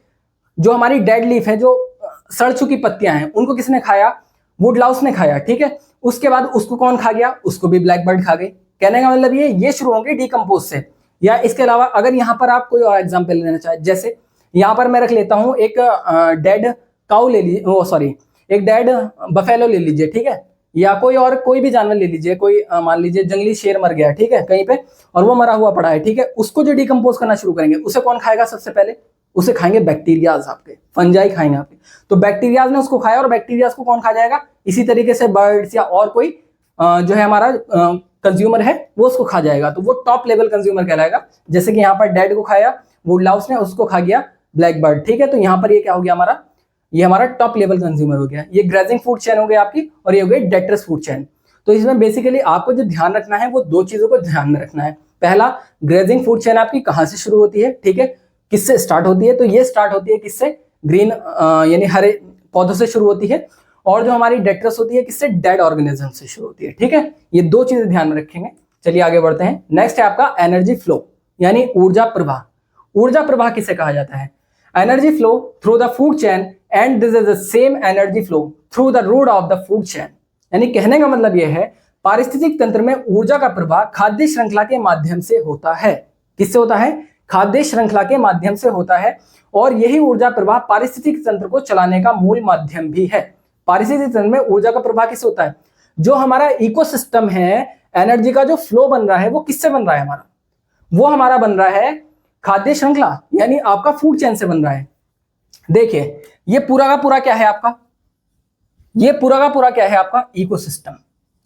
जो हमारी डेड लीफ है, जो सड़ चुकी पत्तियां हैं, उनको किसने खाया? वुड लाउस ने खाया। ठीक है, उसके बाद उसको कौन खा गया? उसको भी ब्लैक बर्ड खा गई। कहने का मतलब ये शुरू होंगे डिकम्पोज से। या इसके अलावा अगर यहाँ पर आप कोई और एग्जाम्पल लेना चाहे, जैसे यहाँ पर मैं रख लेता हूँ एक डेड काउ ले लीजिए, सॉरी एक डेड बफेलो ले लीजिए। ठीक है, या कोई भी जानवर ले लीजिए, कोई मान लीजिए जंगली शेर मर गया, ठीक है, कहीं पे, और वो मरा हुआ पड़ा है। ठीक है, उसको जो डिकम्पोज करना शुरू करेंगे, उसे कौन खाएगा? सबसे पहले उसे खाएंगे बैक्टीरियाज, आपके फंजाई खाएंगे आपके। तो बैक्टीरियाज ने उसको खाया, और बैक्टीरियाज को कौन खा जाएगा? इसी तरीके से बर्ड्स या और कोई जो है हमारा कंज्यूमर है वो उसको खा जाएगा। तो वो टॉप लेवल कंज्यूमर कहलाएगा। जैसे कि यहाँ पर डेड को खाया वुड लाउस ने, उसको खा गया ब्लैक बर्ड। ठीक है, तो यहाँ पर ये क्या हो गया हमारा? ये हमारा टॉप लेवल कंज्यूमर हो गया। ये ग्रेजिंग फूड चेन हो गई आपकी, और ये हो गई डेट्रस फूड चेन। तो इसमें बेसिकली आपको जो ध्यान रखना है वो दो चीजों को ध्यान में रखना है। पहला, ग्रेजिंग फूड चेन आपकी कहां से शुरू होती है? ठीक है, किससे स्टार्ट होती है? तो ये स्टार्ट होती है किससे? ग्रीन यानी हरे पौधों से शुरू होती है। और जो हमारी डेट्रस होती है किससे? डेड ऑर्गेनिज्म से शुरू होती है। ठीक है, ये दो चीजें ध्यान में रखेंगे। चलिए आगे बढ़ते हैं। नेक्स्ट है आपका एनर्जी फ्लो, यानी ऊर्जा प्रवाह। ऊर्जा प्रवाह किसे कहा जाता है? Energy flow through the food chain and this is the same energy flow through the route of the food chain. यानी कहने का मतलब यह है पारिस्थितिक तंत्र में ऊर्जा का प्रवाह खाद्य श्रृंखला के माध्यम से होता है। किससे होता है? खाद्य श्रृंखला के माध्यम से होता है। और यही ऊर्जा प्रवाह पारिस्थितिक तंत्र को चलाने का मूल माध्यम भी है। पारिस्थितिक तंत्र में ऊर्जा का प्रवाह किससे होता है? जो हमारा इकोसिस्टम है, एनर्जी का जो फ्लो बन रहा है वो किससे बन रहा है? हमारा वो हमारा बन रहा है खाद्य श्रृंखला, यानी आपका फूड चेन से बन रहा है। देखिए ये पूरा का पूरा क्या है आपका? ये पूरा का पूरा क्या है आपका? इकोसिस्टम।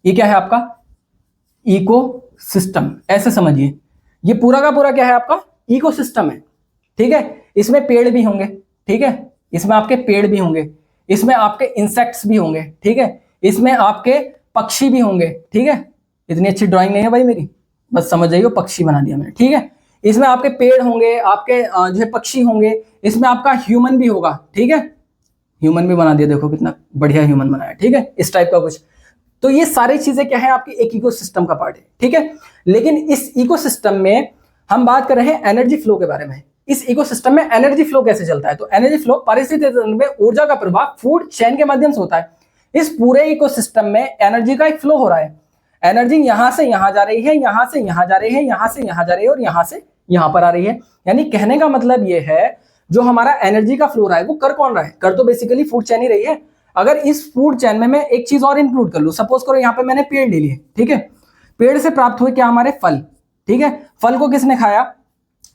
ये क्या है आपका? इकोसिस्टम, ऐसे समझिए। ये पूरा का पूरा क्या है आपका? इकोसिस्टम है। ठीक है, इसमें पेड़ भी होंगे, ठीक है, इसमें आपके पेड़ भी होंगे, इसमें आपके इंसेक्ट्स भी होंगे, ठीक है, इसमें आपके पक्षी भी होंगे। ठीक है, इतनी अच्छी ड्राइंग नहीं है भाई मेरी, बस समझ जाइए पक्षी बना दिया मैंने। ठीक है, इसमें आपके पेड़ होंगे, आपके जो है पक्षी होंगे, इसमें आपका ह्यूमन भी होगा। ठीक है, ह्यूमन भी बना दिया, देखो कितना बढ़िया ह्यूमन बनाया। ठीक है, इस टाइप का कुछ। तो ये सारी चीजें क्या है? आपकी एक इकोसिस्टम का पार्ट है। ठीक है, लेकिन इस इकोसिस्टम में हम बात कर रहे हैं एनर्जी फ्लो के बारे में। इस इकोसिस्टम में एनर्जी फ्लो कैसे चलता है? तो एनर्जी फ्लो पारिस्थितिक तंत्र में ऊर्जा का प्रवाह फूड चेन के माध्यम से होता है। इस पूरे इकोसिस्टम में एनर्जी का एक फ्लो हो रहा है। एनर्जी यहां से यहां जा रही है, यहां से यहां जा रही है, यहां से यहां जा रही है, और यहां से यहां पर आ रही है। यानी कहने का मतलब यह है जो हमारा एनर्जी का फ्लो रहा है वो कर कौन रहा है? कर तो बेसिकली फूड चेन ही रही है। अगर इस फूड चेन में मैं एक चीज और इंक्लूड कर लूं, सपोज करो यहाँ पे मैंने पेड़ ले लिए, ठीक है, पेड़ से प्राप्त हुए क्या? हमारे फल। ठीक है, फल को किसने खाया?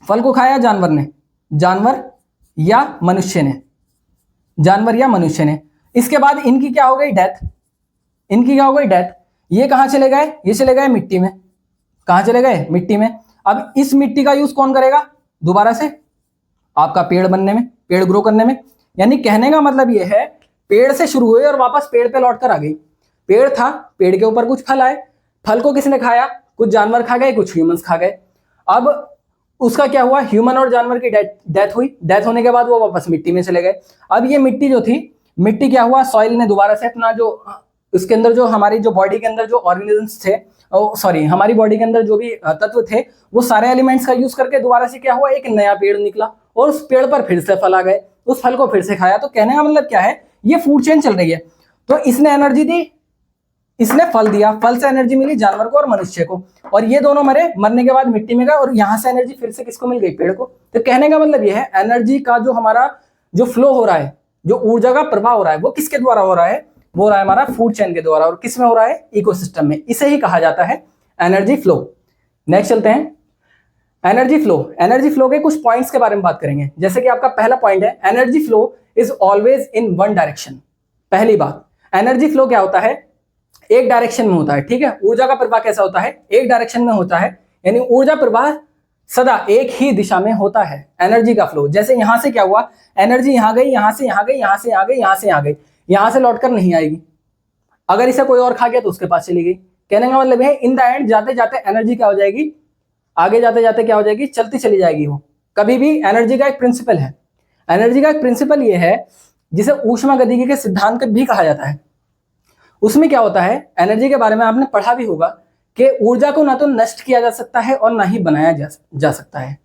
फल को खाया जानवर ने, जानवर या मनुष्य ने, जानवर या मनुष्य ने। इसके बाद इनकी क्या हो गई? डेथ। इनकी क्या हो गई? डेथ। ये कहां चले गए? ये चले गए मिट्टी में। कहां चले गए? मिट्टी में। अब इस मिट्टी का यूज कौन करेगा? दोबारा से आपका पेड़ बनने में, पेड़ ग्रो करने में। यानी कहने का मतलब यह है पेड़ से शुरू हुए और वापस पेड़ पे लौट कर आ गई। पेड़ था, पेड़ के ऊपर कुछ फल आए, फल को किसने खाया? कुछ जानवर खा गए, कुछ ह्यूमंस खा गए। अब उसका क्या हुआ? ह्यूमन और जानवर की डेथ हुई। डेथ होने के बाद वो वापस मिट्टी में चले गए। अब ये मिट्टी जो थी, मिट्टी क्या हुआ? सॉइल ने दोबारा से अपना जो उसके अंदर जो हमारी जो बॉडी के अंदर जो ऑर्गेनिजम्स थे, सॉरी हमारी बॉडी के अंदर जो भी तत्व थे, वो सारे एलिमेंट्स का यूज करके दोबारा से क्या हुआ? एक नया पेड़ निकला, और उस पेड़ पर फिर से फल आ गए, उस फल को फिर से खाया। तो कहने का मतलब क्या है? ये फूड चेन चल रही है। तो इसने एनर्जी दी, इसने फल दिया, फल से एनर्जी मिली जानवर को और मनुष्य को, और ये दोनों मरे, मरने के बाद मिट्टी में गए और यहां से एनर्जी फिर से किसको मिल गई? पेड़ को। तो कहने का मतलब ये है एनर्जी का जो हमारा जो फ्लो हो रहा है, जो ऊर्जा का प्रवाह हो रहा है, वो किसके द्वारा हो रहा है? वो हो रहा है हमारा फूड चेन के द्वारा, और किस में हो रहा है? इकोसिस्टम में। इसे ही कहा जाता है एनर्जी फ्लो। नेक्स्ट चलते हैं, एनर्जी फ्लो। एनर्जी फ्लो के कुछ पॉइंट्स के बारे में बात करेंगे। जैसे कि आपका पहला पॉइंट है, energy flow is always in one direction. पहली बात, एनर्जी फ्लो क्या होता है? एक डायरेक्शन में होता है, ठीक है। ऊर्जा का प्रवाह कैसा होता है? एक डायरेक्शन में होता है, यानी ऊर्जा प्रवाह सदा एक ही दिशा में होता है। एनर्जी का फ्लो, जैसे यहां से क्या हुआ, एनर्जी यहां गई, यहां से यहां गई, यहां से यहां गई, यहां से यहां गई, यहां से लौटकर नहीं आएगी। अगर इसे कोई और खा गया तो उसके पास चली गई। कहने का मतलब है इन द एंड जाते जाते एनर्जी क्या हो जाएगी? आगे जाते जाते क्या हो जाएगी? चलती चली जाएगी वो। कभी भी एनर्जी का एक प्रिंसिपल है, एनर्जी का एक प्रिंसिपल ये है जिसे ऊष्मागतिकी के सिद्धांत भी कहा जाता है। उसमें क्या होता है, एनर्जी के बारे में आपने पढ़ा भी होगा कि ऊर्जा को ना तो नष्ट किया जा सकता है और ना ही बनाया जा सकता है,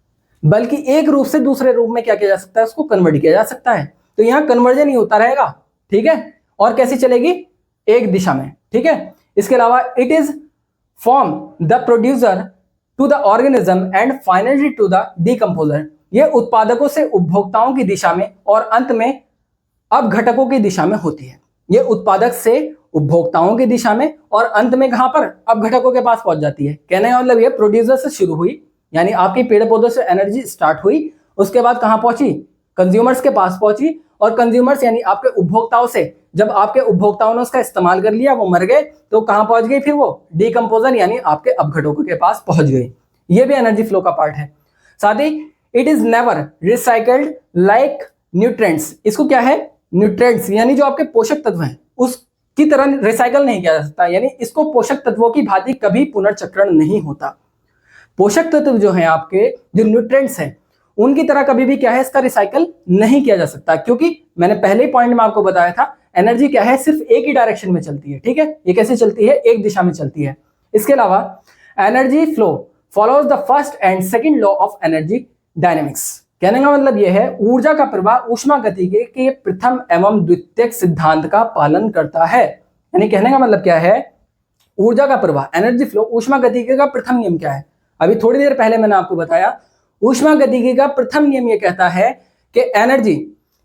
बल्कि एक रूप से दूसरे रूप में क्या किया जा सकता है? उसको कन्वर्ट किया जा सकता है। तो यहाँ कन्वर्जन ही होता रहेगा, ठीक है। और कैसी चलेगी? एक दिशा में, ठीक है। इसके अलावा it is from the producer to the organism and finally to the decomposer. ये उत्पादकों से उपभोक्ताओं की दिशा में और अंत में अपघटकों की दिशा में होती है। ये उत्पादक से उपभोक्ताओं की दिशा में और अंत में कहां पर? अपघटकों के पास पहुंच जाती है। कहने का मतलब ये प्रोड्यूसर से शुरू हुई, यानी आपके पेड़ पौधों से एनर्जी स्टार्ट हुई, उसके बाद कहां पहुंची? कंज्यूमर्स के पास पहुंची, और कंज्यूमर्स यानी आपके उपभोक्ताओं से, जब आपके उपभोक्ताओं ने उसका इस्तेमाल कर लिया, वो मर गए, तो कहां पहुंच गई फिर वो? डीकंपोजर यानी आपके अपघटकों के पास पहुंच गई। ये भी एनर्जी फ्लो का पार्ट है। साथ ही it is never recycled like nutrients. इसको क्या है? न्यूट्रिएंट्स यानी जो आपके पोषक तत्व हैं उसकी तरह रिसाइकल नहीं किया जा सकता, यानी इसको पोषक तत्वों की भांति कभी पुनर्चक्रण नहीं होता। पोषक तत्व जो हैं आपके, जो न्यूट्रिएंट्स हैं, उनकी तरह कभी भी क्या है? इसका रिसाइकल नहीं किया जा सकता, क्योंकि मैंने पहले ही पॉइंट में आपको बताया था एनर्जी क्या है? सिर्फ एक ही डायरेक्शन में चलती है, ठीक है। ये कैसे चलती है? एक दिशा में चलती है। इसके अलावा energy flow follows the first and second law of energy dynamics. कहने का मतलब यह है ऊर्जा का प्रवाह ऊष्मागतिकी के प्रथम एवं द्वितीयक सिद्धांत का पालन करता है। यानी कहने का मतलब क्या है? ऊर्जा का प्रवाह, एनर्जी फ्लो, ऊष्मागतिकी का प्रथम नियम क्या है? अभी थोड़ी देर पहले मैंने आपको बताया, ऊष्मागतिकी का प्रथम नियम यह कहता है कि एनर्जी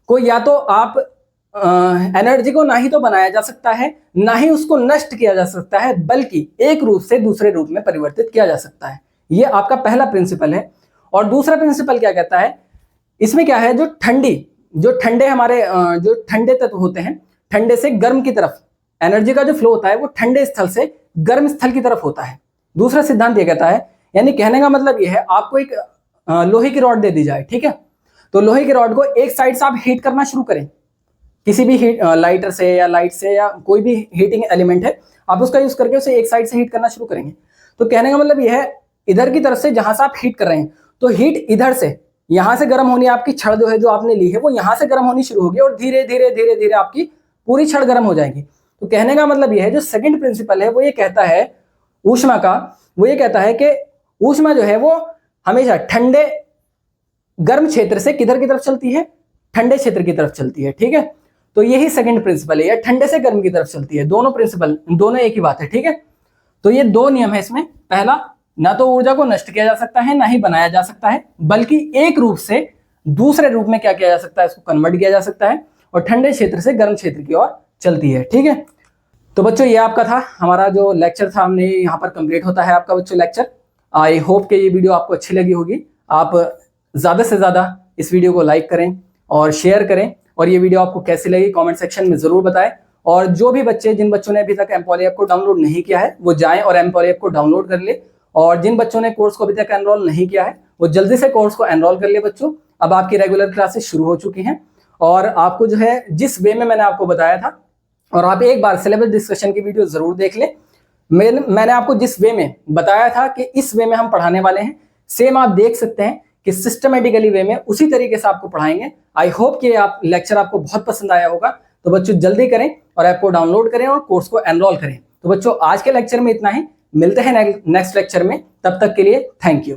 को या तो आप एनर्जी को ना ही तो बनाया जा सकता है, ना ही उसको नष्ट किया जा सकता है, बल्कि एक रूप से दूसरे रूप में परिवर्तित किया जा सकता है। यह आपका पहला प्रिंसिपल है। और दूसरा प्रिंसिपल क्या कहता है? इसमें क्या है? जो ठंडे हमारे जो ठंडे तत्व होते हैं, ठंडे से गर्म की तरफ एनर्जी का जो फ्लो होता है वो ठंडे स्थल से गर्म स्थल की तरफ होता है। दूसरा सिद्धांत ये कहता है, यानी कहने का मतलब ये है, आपको एक लोहे की रॉड दे दी जाए, ठीक है। तो लोहे की रॉड को एक साइड से आप हीट करना शुरू करें, किसी भी लाइटर से या लाइट से या कोई भी हीटिंग एलिमेंट है, आप उसका यूज करके उसे एक साइड से हीट करना शुरू करेंगे। तो कहने का मतलब यह है, इधर की तरफ से जहां से आप हीट कर रहे हैं, तो हीट इधर से, यहां से गर्म होनी, आपकी छड़ जो है जो आपने ली है वो यहां से गर्म होनी शुरू होगी और धीरे धीरे धीरे धीरे आपकी पूरी छड़ गर्म हो जाएगी। तो कहने का मतलब यह है, जो सेकंड प्रिंसिपल है वो ये कहता है ऊष्मा का, वो ये कहता है कि ऊष्मा जो है वो हमेशा ठंडे गर्म क्षेत्र से किधर की तरफ चलती है? ठंडे क्षेत्र की तरफ चलती है, ठीक है। तो यही सेकंड प्रिंसिपल है, या ठंडे से गर्म की तरफ चलती है। दोनों प्रिंसिपल, दोनों एक ही बात है, ठीक है। तो ये दो नियम है इसमें। पहला, ना तो ऊर्जा को नष्ट किया जा सकता है, ना ही बनाया जा सकता है, बल्कि एक रूप से दूसरे रूप में क्या किया जा सकता है? इसको कन्वर्ट किया जा सकता है, और ठंडे क्षेत्र से गर्म क्षेत्र की ओर चलती है, ठीक है। तो बच्चों ये आपका था, हमारा जो लेक्चर था, हमने यहाँ पर कंप्लीट होता है आपका बच्चों लेक्चर। आई होप कि ये वीडियो आपको अच्छी लगी होगी। आप ज़्यादा से ज़्यादा इस वीडियो को लाइक करें और शेयर करें, और ये वीडियो आपको कैसी लगी कमेंट सेक्शन में ज़रूर बताएं। और जो भी बच्चे, जिन बच्चों ने अभी तक एम्पॉली ऐप को डाउनलोड नहीं किया है, वो जाएं और एम्पॉली ऐप को डाउनलोड कर ले। और जिन बच्चों ने कोर्स को अभी तक एनरोल नहीं किया है, वो जल्दी से कोर्स को एनरोल कर ले बच्चों। अब आपकी रेगुलर क्लासेस शुरू हो चुकी हैं, और आपको जो है जिस वे में मैंने आपको बताया था, और आप एक बार सिलेबस डिस्कशन की वीडियो ज़रूर देख लें। मैंने आपको जिस वे में बताया था कि इस वे में हम पढ़ाने वाले हैं, सेम आप देख सकते हैं कि सिस्टमेटिकली वे में उसी तरीके से आपको पढ़ाएंगे। आई होप कि आप लेक्चर आपको बहुत पसंद आया होगा। तो बच्चों जल्दी करें और ऐप को डाउनलोड करें और कोर्स को एनरोल करें। तो बच्चों आज के लेक्चर में इतना ही, मिलते हैं नेक्स्ट लेक्चर में, तब तक के लिए थैंक यू।